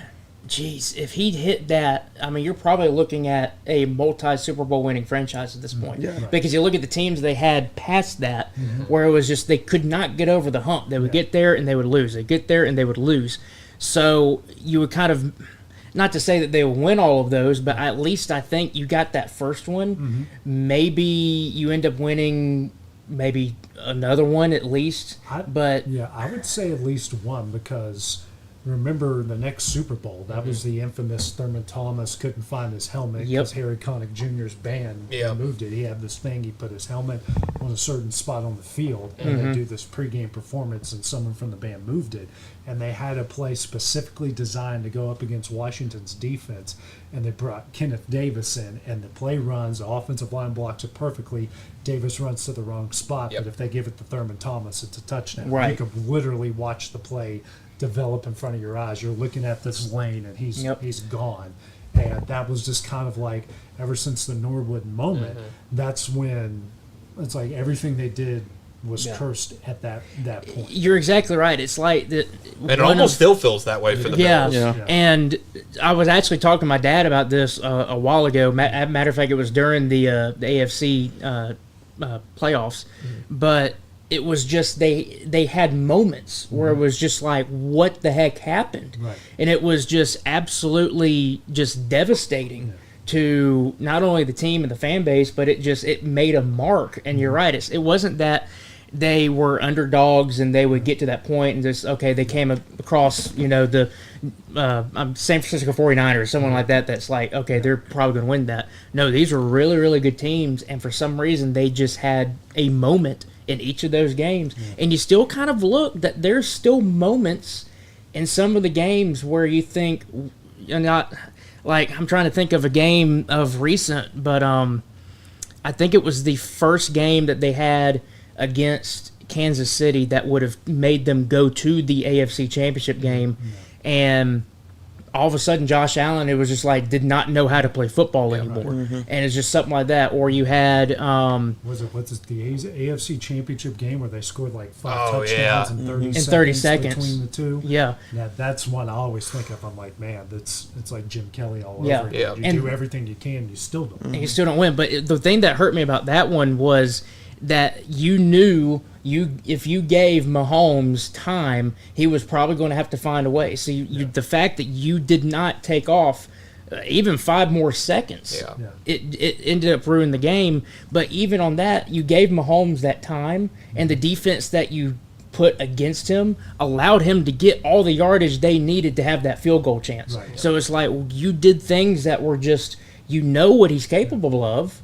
if he'd hit that, I mean, you're probably looking at a multi-Super Bowl winning franchise at this point. Because you look at the teams they had past that, where it was just they could not get over the hump. They would get there and they would lose. They get there and they would lose. So you would kind of, not to say that they would win all of those, but at least I think you got that first one. Maybe you end up winning maybe another one at least. I would say at least one, because remember the next Super Bowl, that was the infamous Thurman Thomas couldn't find his helmet because Harry Connick Jr.'s band moved it. He had this thing, he put his helmet on a certain spot on the field, and they do this pregame performance, and someone from the band moved it. And they had a play specifically designed to go up against Washington's defense, and they brought Kenneth Davis in, and the play runs, the offensive line blocks it perfectly. Davis runs to the wrong spot, but if they give it to Thurman Thomas, it's a touchdown. You could literally watch the play develop in front of your eyes. You're looking at this lane, and he's gone. And that was just kind of like, ever since the Norwood moment, that's when it's like everything they did was cursed at that point. You're exactly right. It's like that. And it almost still feels that way for the Bills. And I was actually talking to my dad about this a while ago. Matter of fact, it was during the AFC playoffs, but it was just they had moments where it was just like, what the heck happened? And it was just absolutely just devastating to not only the team and the fan base, but it made a mark. And you're right, it wasn't that they were underdogs and they would get to that point and just, they came across, the San Francisco 49ers, someone like that, that's like, they're probably going to win that. No, these were really, really good teams, and for some reason they just had a moment in each of those games. And you still kind of look that there's still moments in some of the games where you think, not like, I'm trying to think of a game of recent, but I think it was the first game that they had against Kansas City that would have made them go to the AFC Championship game, and all of a sudden Josh Allen, it was just like, did not know how to play football anymore. And it's just something like that. Or you had the AFC Championship game where they scored like 5 touchdowns in 30 seconds between the two. Yeah, that's one I always think of. I'm like, man, it's like Jim Kelly all over again. You do everything you can, you still don't. And you still don't win. But the thing that hurt me about that one was that you knew if you gave Mahomes time, he was probably going to have to find a way. So the fact that you did not take off even 5 more seconds, it ended up ruining the game. But even on that, you gave Mahomes that time, and the defense that you put against him allowed him to get all the yardage they needed to have that field goal chance. So it's like, you did things that were just, what he's capable of,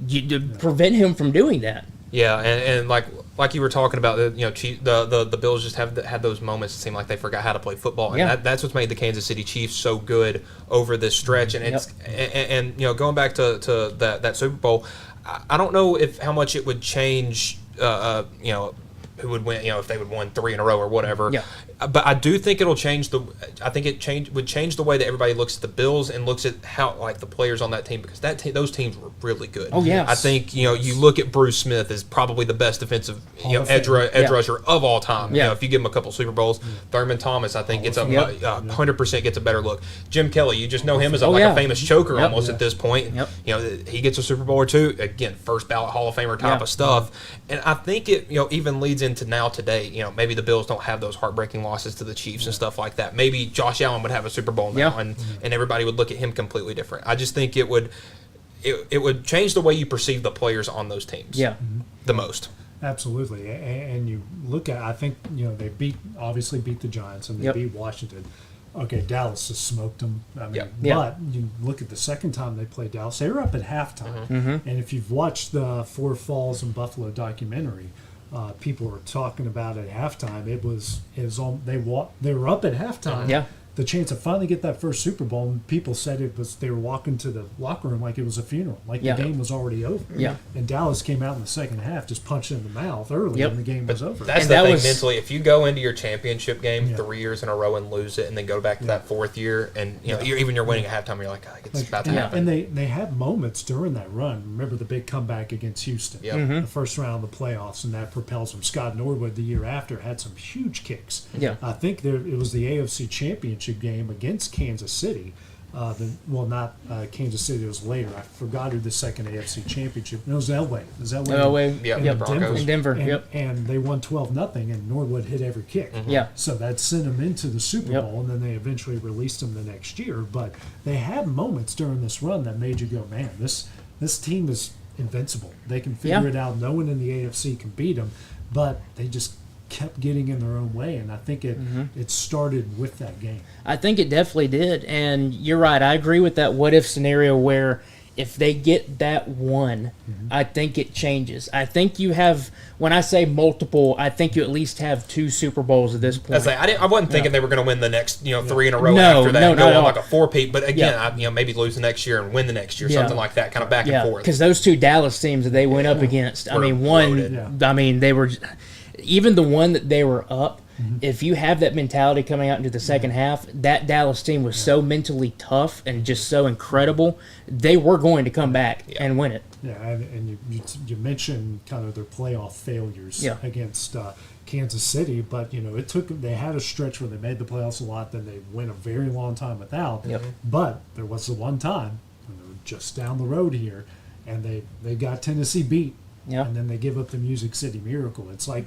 to prevent him from doing that. Yeah, and like you were talking about, the Bills just had those moments. It seemed like they forgot how to play football, and that's what's made the Kansas City Chiefs so good over this stretch. And it's and going back to that Super Bowl, I don't know how much it would change. Who would win? If they would win 3 in a row or whatever. Yeah. But I do think it'll change would change the way that everybody looks at the Bills and looks at how the players on that team, because those teams were really good. Oh yeah. I think you look at Bruce Smith as probably the best defensive edge rusher of all time. If you give him a couple Super Bowls, Thurman Thomas I think gets 100% gets a better look. Jim Kelly, you just know him as a famous choker almost at this point. He gets a Super Bowl or 2 again, first ballot Hall of Famer type of stuff. And I think it even leads into now today. Maybe the Bills don't have those heartbreaking losses to the Chiefs and stuff like that. Maybe Josh Allen would have a Super Bowl now, and everybody would look at him completely different. I just think it would change the way you perceive the players on those teams. The most. Absolutely. And you look at, I think they obviously beat the Giants and they beat Washington. Okay, Dallas has smoked them. I mean, Yeah. but you look at the second time they played Dallas, they were up at halftime. And if you've watched the Four Falls and Buffalo documentary, people were talking about at halftime. It was they were up at halftime. Yeah. The chance to finally get that first Super Bowl, and people said they were walking to the locker room like it was a funeral, like the game was already over. Yeah. And Dallas came out in the second half, just punched in the mouth early, and the game was over. That's And the that thing was- mentally. If you go into your championship game 3 years in a row and lose it, and then go back to that fourth year, and you're winning at halftime, you're like, it's about to happen. And they had moments during that run. Remember the big comeback against Houston, the first round of the playoffs, and that propels them. Scott Norwood the year after had some huge kicks. Yeah. I think it was the AFC Championship game against Kansas City. Not Kansas City. It was later. I forgot who the second AFC Championship. It was Elway. It was Elway. Yeah, the Broncos. In Denver. And, Yep. and they won 12-0, and Norwood hit every kick. Yeah. So that sent them into the Super Bowl, and then they eventually released them the next year. But they had moments during this run that made you go, man, this team is invincible. They can figure it out. No one in the AFC can beat them, but they just kept getting in their own way, and I think it started with that game. I think it definitely did, and you're right. I agree with that what-if scenario where if they get that one, I think it changes. I think you have, when I say multiple, I think you at least have 2 Super Bowls at this point. I wasn't thinking they were going to win the next 3 in a row No, after that no, and not go at on all. like a 4-peat. But again, maybe lose the next year and win the next year, something like that, kind of back and forth. Because those 2 Dallas teams that they went up against, I mean, they were, even the one that they were up, if you have that mentality coming out into the second half, that Dallas team was so mentally tough and just so incredible, they were going to come back and win it. Yeah, and you mentioned kind of their playoff failures against Kansas City, but they had a stretch where they made the playoffs a lot, then they went a very long time without. But there was the one time when they were just down the road here, and they got Tennessee beat, and then they give up the Music City Miracle. It's like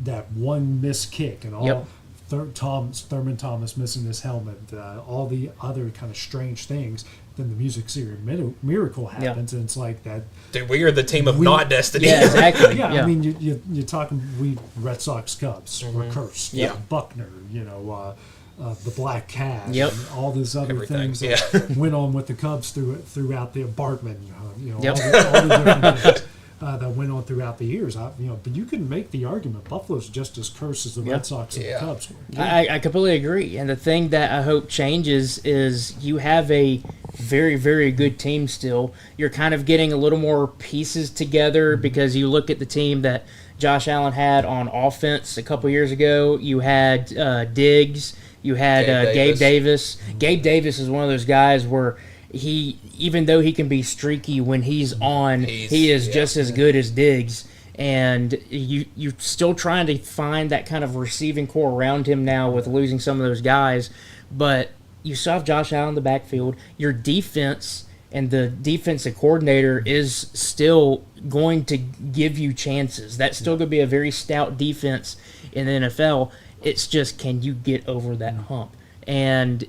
that one missed kick and all. Thurman Thomas missing his helmet, all the other kind of strange things. Then the Music City Miracle happens, and it's like that. Dude, we are the team of not destiny. Yeah, exactly. I mean, you're talking. We Red Sox Cubs were cursed. Yeah, Buckner. The Black Cat. Yep. And all these other things that went on with the Cubs throughout the apartment. All the different things. That went on throughout the years, but you can make the argument Buffalo's just as cursed as the Red Sox and the Cubs were. I completely agree, and the thing that I hope changes is you have a very, very good team still. You're kind of getting a little more pieces together because you look at the team that Josh Allen had on offense a couple years ago. You had Diggs, you had Gabe Davis. Gabe Davis is one of those guys where even though he can be streaky when he's on, he is just as good as Diggs. And you're still trying to find that kind of receiving core around him now with losing some of those guys. But you still have Josh Allen in the backfield. Your defense and the defensive coordinator is still going to give you chances. That's still going to be a very stout defense in the NFL. It's just, can you get over that hump? And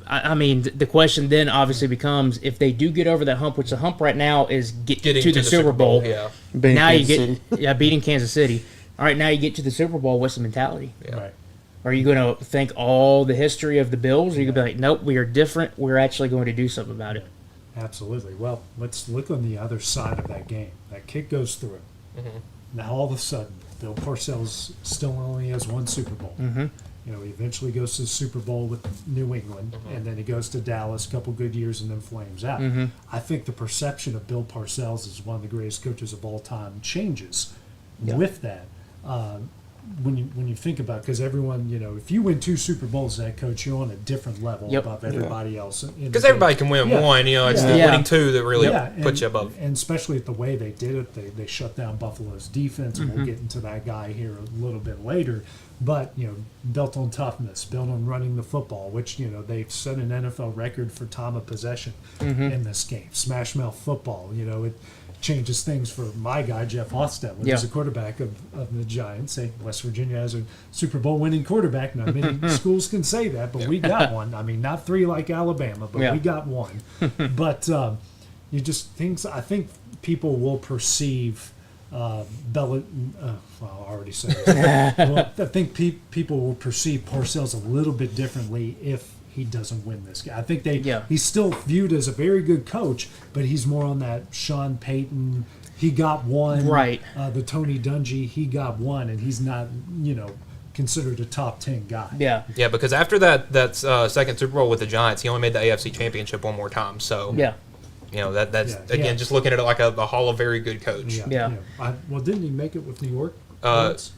I mean, the question then obviously becomes, if they do get over that hump, which the hump right now is getting to the Super Bowl. Beating Kansas City. All right, now you get to the Super Bowl. What's the mentality? Right. Are you going to think all the history of the Bills, or are you going to be like, nope, we are different. We're actually going to do something about it. Absolutely. Well, let's look on the other side of that game. That kick goes through it. Now all of a sudden, Bill Parcells still only has 1 Super Bowl. He eventually goes to the Super Bowl with New England, and then he goes to Dallas, a couple good years, and then flames out. I think the perception of Bill Parcells as one of the greatest coaches of all time changes with that. When you think about it, because everyone, if you win 2 Super Bowls as that coach, you're on a different level above everybody else. Because everybody can win one, it's the winning 2 that really puts you above. And especially the way they did it, they shut down Buffalo's defense, and we'll get into that guy here a little bit later. But, built on toughness, built on running the football, which, they've set an NFL record for time of possession in this game. Smash mouth football, it changes things for my guy, Jeff Hostetler. He's a quarterback of the Giants. West Virginia has a Super Bowl winning quarterback. Not many schools can say that, but we got one. I mean, not 3 like Alabama, but we got one. But I think people will perceive Well, I already said it. Well, I think people will perceive Parcells a little bit differently if he doesn't win this game. I think he's still viewed as a very good coach, but he's more on that Sean Payton. He got one. Right. The Tony Dungy, he got one, and he's not, considered a top 10 guy. Yeah. Yeah, because after that second Super Bowl with the Giants, he only made the AFC Championship one more time. So yeah. That's again just looking at it like a Hall of Very Good coach. Yeah. Well, didn't he make it with New York? It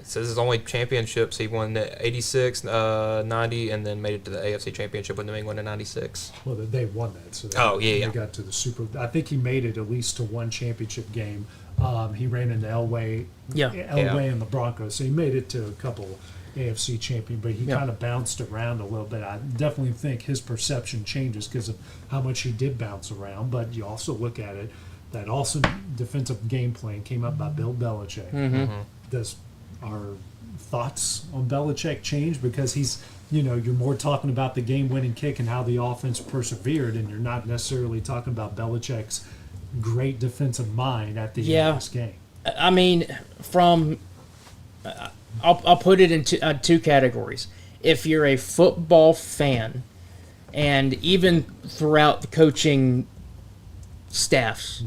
says his only championships, he won 86, 90, and then made it to the AFC Championship with New England in 96. Well, they won that. So they got to the Super. I think he made it at least to one championship game. He ran into Elway and the Broncos, so he made it to a couple AFC champion, but he kind of bounced around a little bit. I definitely think his perception changes because of how much he did bounce around, but you also look at it, that awesome defensive game plan came up by Bill Belichick. Mm-hmm. Does our thoughts on Belichick change? Because he's, you're more talking about the game-winning kick and how the offense persevered, and you're not necessarily talking about Belichick's great defensive mind at the end of this game. I mean, I'll put it into two categories. If you're a football fan, and even throughout the coaching staffs,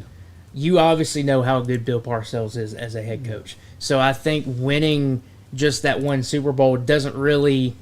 you obviously know how good Bill Parcells is as a head coach. So I think winning just that one Super Bowl doesn't really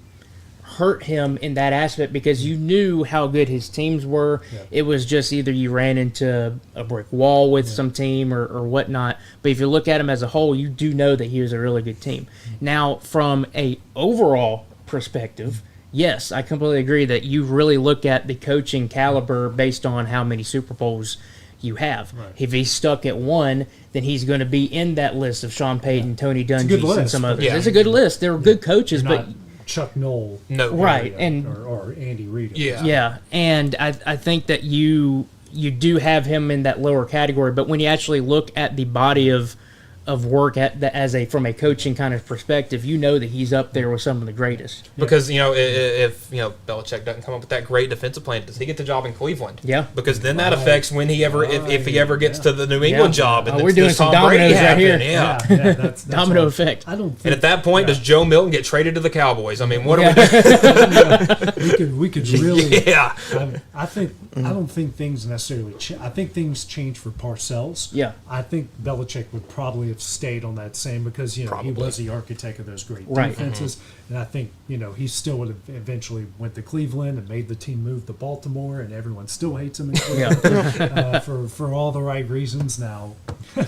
hurt him in that aspect because you knew how good his teams were. Yeah. It was just either you ran into a brick wall with some team or whatnot. But if you look at him as a whole, you do know that he was a really good team. Now, from a overall perspective, yes, I completely agree that you really look at the coaching caliber based on how many Super Bowls you have. Right. If he's stuck at one, then he's going to be in that list of Sean Payton, Tony Dungy, and some others. It's a good list. They're good coaches, but Chuck Noll, right, and or Andy Reid, and I think that you do have him in that lower category. But when you actually look at the body of work from a coaching kind of perspective, you know that he's up there with some of the greatest. Because if Belichick doesn't come up with that great defensive plan, does he get the job in Cleveland? Yeah. Because then that affects when he ever if he ever gets to the New England job. And we're doing some dominoes right here. That's domino effect. I don't think, and at that point, does Joe Milton get traded to the Cowboys? I mean, what are we doing? we could really. Yeah. I don't think things necessarily. I think things change for Parcells. Yeah. I think Belichick would probably have stayed on that same because he was the architect of those great defenses, and I think he still would have eventually went to Cleveland and made the team move to Baltimore, and everyone still hates him in Cleveland for all the right reasons. Now,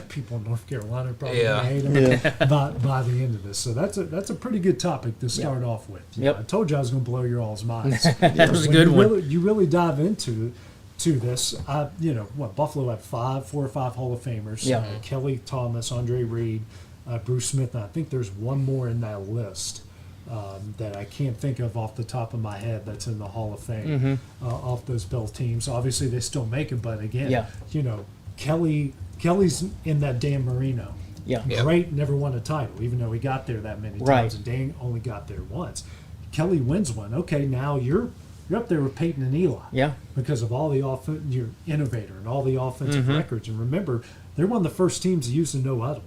people in North Carolina probably hate him by the end of this. So that's a pretty good topic to start off with. I told you I was going to blow your all's minds. That was a good one. You really dive into this. Buffalo had 4 or 5 Hall of Famers. Kelly Thomas, Andre Reed, Bruce Smith, and I think there's one more in that list that I can't think of off the top of my head that's in the Hall of Fame off those Bill teams. Obviously, they still make it, but again, Kelly's in that Dan Marino. Great, never won a title, even though he got there that many times, and Dan only got there once. Kelly wins one. Okay, now you're up there with Peyton and Eli. Because of all the you're innovator and all the offensive records. And remember, they're one of the first teams to use the no huddle.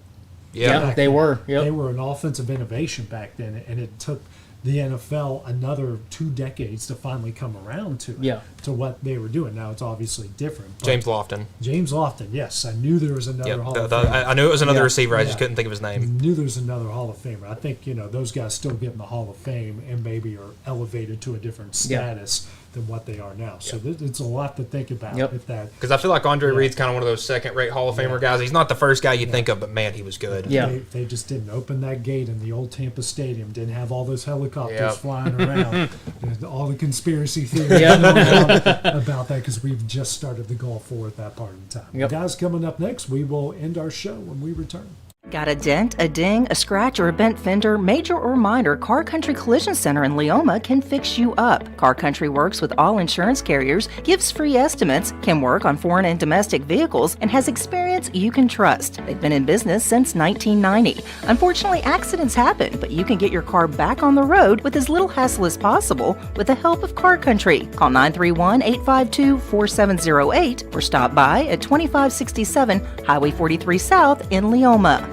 They were. They were an offensive innovation back then, and it took the NFL another 2 decades to finally come around to what they were doing. Now it's obviously different. James Lofton, yes. I knew there was another Hall of Famer. I knew it was another receiver. I just couldn't think of his name. I knew there was another Hall of Famer. I think, those guys still get in the Hall of Fame and maybe are elevated to a different status than what they are now. So it's a lot to think about. Because I feel like Andre Reed's kind of one of those second-rate Hall of Famer guys. He's not the first guy you think of, but man, he was good. They just didn't open that gate in the old Tampa Stadium. Didn't have all those helicopters flying around. All the conspiracy theories about that because we've just started the Gulf War at that part of the time. Guys, coming up next, we will end our show when we return. Got a dent, a ding, a scratch, or a bent fender? Major or minor, Car Country Collision Center in Leoma can fix you up. Car Country works with all insurance carriers, gives free estimates, can work on foreign and domestic vehicles, and has experience you can trust. They've been in business since 1990. Unfortunately, accidents happen, but you can get your car back on the road with as little hassle as possible with the help of Car Country. Call 931-852-4708 or stop by at 2567 Highway 43 South in Leoma.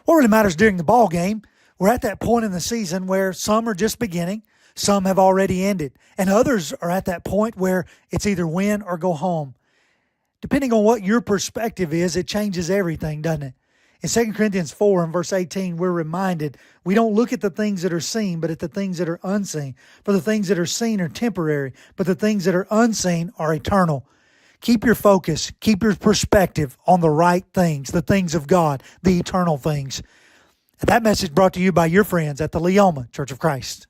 What really matters during the ball game, we're at that point in the season where some are just beginning, some have already ended, and others are at that point where it's either win or go home. Depending on what your perspective is, it changes everything, doesn't it? In 2 Corinthians 4 and verse 18, we're reminded we don't look at the things that are seen, but at the things that are unseen. For the things that are seen are temporary, but the things that are unseen are eternal. Keep your focus, keep your perspective on the right things, the things of God, the eternal things. And that message brought to you by your friends at the Leoma Church of Christ.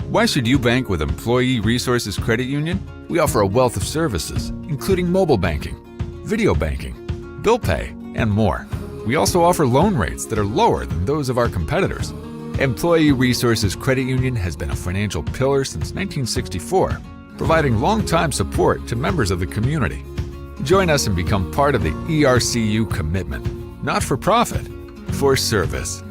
Why should you bank with Employee Resources Credit Union? We offer a wealth of services, including mobile banking, video banking, bill pay, and more. We also offer loan rates that are lower than those of our competitors. Employee Resources Credit Union has been a financial pillar since 1964. Providing long-time support to members of the community. Join us and become part of the ERCU commitment. Not for profit, for service.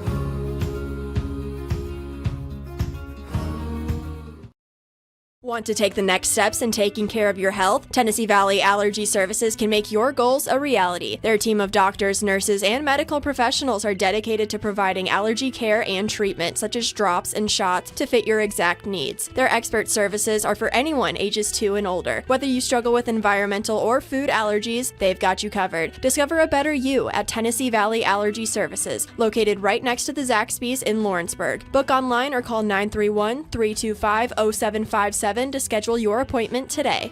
Want to take the next steps in taking care of your health? Tennessee Valley Allergy Services can make your goals a reality. Their team of doctors, nurses, and medical professionals are dedicated to providing allergy care and treatment, such as drops and shots, to fit your exact needs. Their expert services are for anyone ages 2 and older. Whether you struggle with environmental or food allergies, they've got you covered. Discover a better you at Tennessee Valley Allergy Services, located right next to the Zaxby's in Lawrenceburg. Book online or call 931-325-0757 to schedule your appointment today.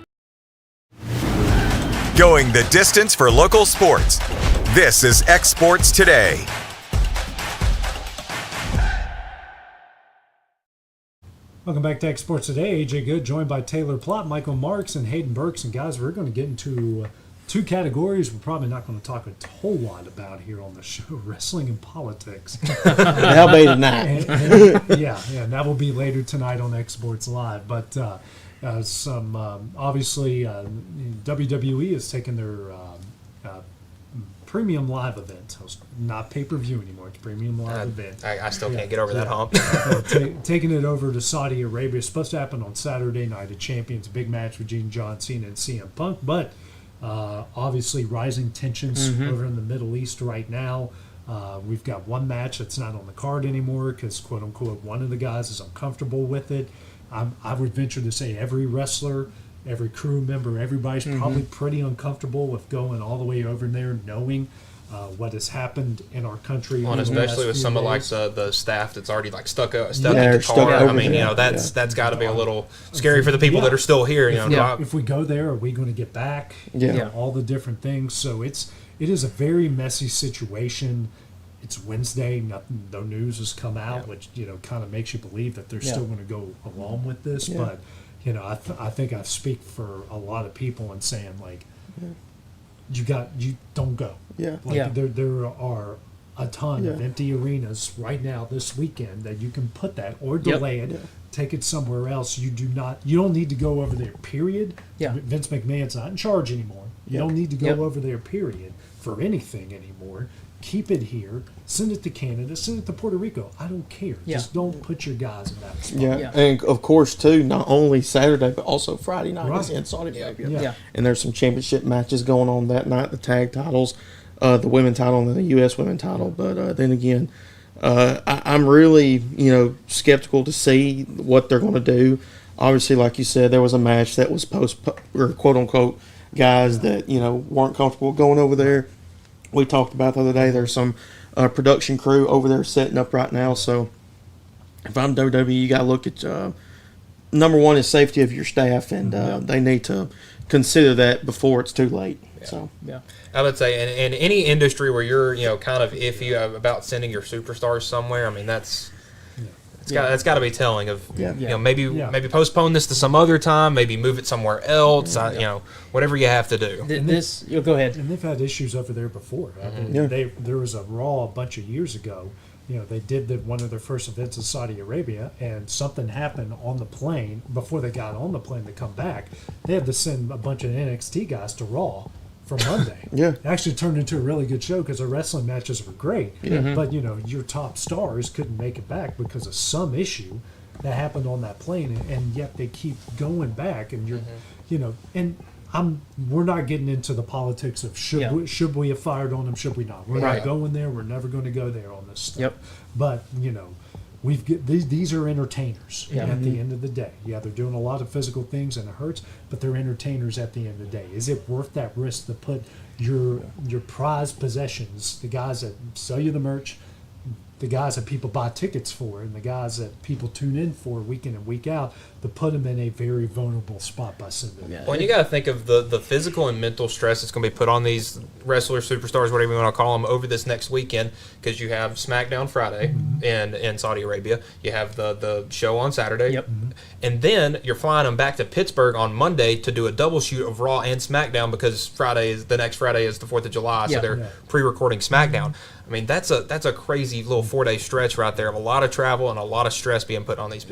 Going the distance for local sports. This is X Sports Today. Welcome back to X Sports Today. AJ Good, joined by Taylor Plott, Michael Marks, and Hayden Burks. And guys, we're going to get into two categories we're probably not going to talk a whole lot about here on the show: wrestling and politics. That'll be tonight. Yeah, and that will be later tonight on X Sports Live. But some obviously WWE has taken their premium live event. It's not pay-per-view anymore. It's premium live event. I still can't get over that hump. Taking it over to Saudi Arabia. It's supposed to happen on Saturday night at Champions. Big match between John Cena and CM Punk, but obviously rising tensions over in the Middle East right now. We've got one match that's not on the card anymore because, quote unquote, one of the guys is uncomfortable with it. I would venture to say every wrestler, every crew member, everybody's probably pretty uncomfortable with going all the way over there, knowing what has happened in our country. Well, especially with some of like the staff that's already like stuck in the stuck car. I mean, that's got to be a little scary for the people that are still here. If we go there, are we going to get back? All the different things. So it is a very messy situation. It's Wednesday. No news has come out, which kind of makes you believe that they're still going to go along with this. But I think I speak for a lot of people in saying like, you don't go. There are a ton of empty arenas right now this weekend that you can put that or delay it, take it somewhere else. You don't need to go over there, period. Vince McMahon's not in charge anymore. You don't need to go over there, period, for anything anymore. Keep it here. Send it to Canada. Send it to Puerto Rico. I don't care. Just don't put your guys in that spot. And of course, too, not only Saturday, but also Friday night in Saudi Arabia. And there's some championship matches going on that night, the tag titles, the women's title and the U.S. women's title. But then again, I'm really, skeptical to see what they're going to do. Obviously, like you said, there was a match that was quote-unquote guys that, weren't comfortable going over there. We talked about the other day, there's some production crew over there setting up right now. So if I'm WWE, you got to look at number one is safety of your staff, and they need to consider that before it's too late. I would say in any industry where you're kind of iffy about sending your superstars somewhere, I mean that's That's got to be telling of maybe postpone this to some other time, maybe move it somewhere else. Whatever you have to do. Go ahead. And they've had issues over there before. There was a Raw a bunch of years ago. They did one of their first events in Saudi Arabia, and something happened on the plane before they got on the plane to come back. They had to send a bunch of NXT guys to Raw for Monday. It actually turned into a really good show because the wrestling matches were great. But your top stars couldn't make it back because of some issue that happened on that plane, and yet they keep going back. And we're not getting into the politics of should we have fired on them, should we not? We're not going there. We're never going to go there on this stuff. But these are entertainers at the end of the day. Yeah, they're doing a lot of physical things and it hurts, but they're entertainers at the end of the day. Is it worth that risk to put your prized possessions, the guys that sell you the merch, the guys that people buy tickets for, and the guys that people tune in for week in and week out, to put them in a very vulnerable spot by sending them? Well, you got to think of the physical and mental stress that's going to be put on these wrestlers, superstars, whatever you want to call them, over this next weekend, because you have SmackDown Friday in Saudi Arabia. You have the show on Saturday. And then you're flying them back to Pittsburgh on Monday to do a double shoot of Raw and SmackDown, because the next Friday is the 4th of July, so they're pre-recording SmackDown. I mean, that's a crazy little 4-day stretch right there of a lot of travel and a lot of stress being put on these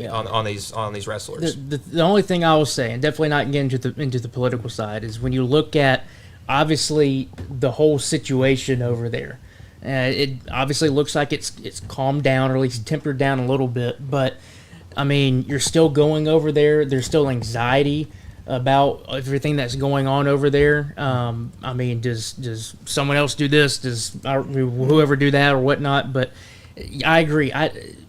on these wrestlers. The only thing I will say, and definitely not getting into the political side, is when you look at obviously the whole situation over there, it obviously looks like it's calmed down, or at least tempered down a little bit. But I mean, you're still going over there. There's still anxiety about everything that's going on over there. I mean, does someone else do this? Does whoever do that or whatnot? But I agree.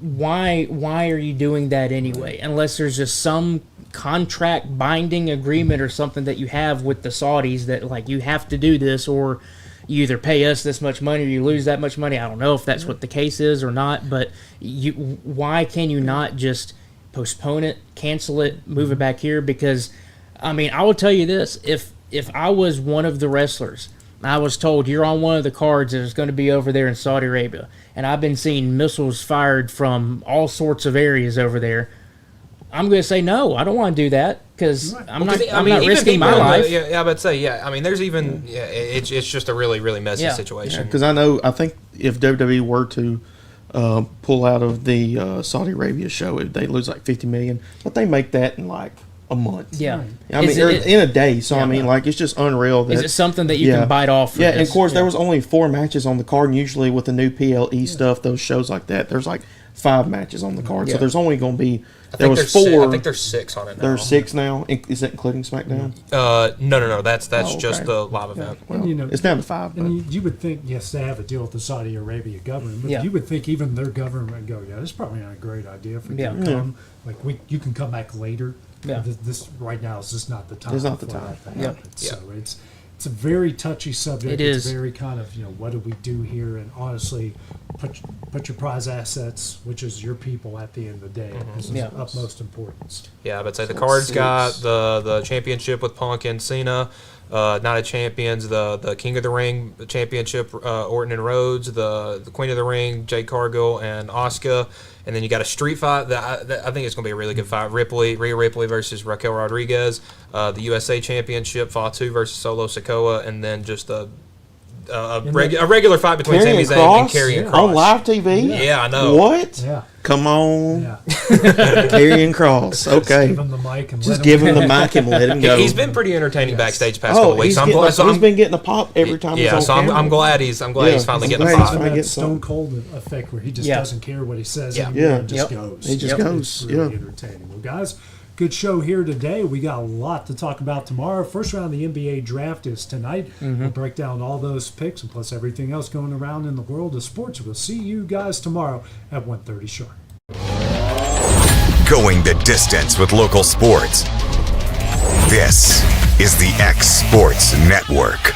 Why are you doing that anyway? Unless there's just some contract binding agreement or something that you have with the Saudis that, like, you have to do this, or you either pay us this much money or you lose that much money. I don't know if that's what the case is or not, but why can you not just postpone it, cancel it, move it back here? Because I mean, I will tell you this: if I was one of the wrestlers, I was told you're on one of the cards that is going to be over there in Saudi Arabia, and I've been seeing missiles fired from all sorts of areas over there, I'm going to say no. I don't want to do that, because I'm not risking my life. I would say, I mean, there's even it's just a really, really messy situation. Because I think if WWE were to pull out of the Saudi Arabia show, they lose like $50 million, but they make that in like a month. I mean, in a day. So I mean, like, it's just unreal. That, is it something that you can bite off? And of course, there was only 4 matches on the card. And usually, with the new PLE stuff, those shows like that, there's like 5 matches on the card. So there's only going to be. There was 4. I think there's 6 on it now. There's 6 now. Is that including SmackDown? No. That's just the live event. Well, it's down to 5. And you would think, yes, they have a deal with the Saudi Arabia government, but you would think even their government would go, this is probably not a great idea for you to come. Like, you can come back later. This right now is just not the time. It's not the time. So it's a very touchy subject. It's very kind of, what do we do here? And honestly, put your prize assets, which is your people, at the end of the day. This is of utmost importance. I would say the card's got the championship with Punk and Cena, Night of Champions, the King of the Ring championship, Orton and Rhodes, the Queen of the Ring, Jade Cargill and Asuka. And then you got a street fight that I think it's going to be a really good fight. Rhea Ripley versus Raquel Rodriguez. The USA Championship, Fatu versus Solo Sikoa. And then just a regular fight between Sami Zayn and Karrion Kross. On live TV? Yeah, I know. What? Yeah. Come on. Karrion Kross. Okay. Just give him the mic and let him go. He's been pretty entertaining backstage past couple weeks. He's been getting a pop every time he's on camera. I'm glad he's finally getting a pop. That Stone Cold effect where he just doesn't care what he says anymore and just goes. He just goes. It's really entertaining. Well, guys, good show here today. We got a lot to talk about tomorrow. First round of the NBA draft is tonight. We'll break down all those picks and plus everything else going around in the world of sports. We'll see you guys tomorrow at 1:30 sharp. Going the distance with local sports. This is the X Sports Network.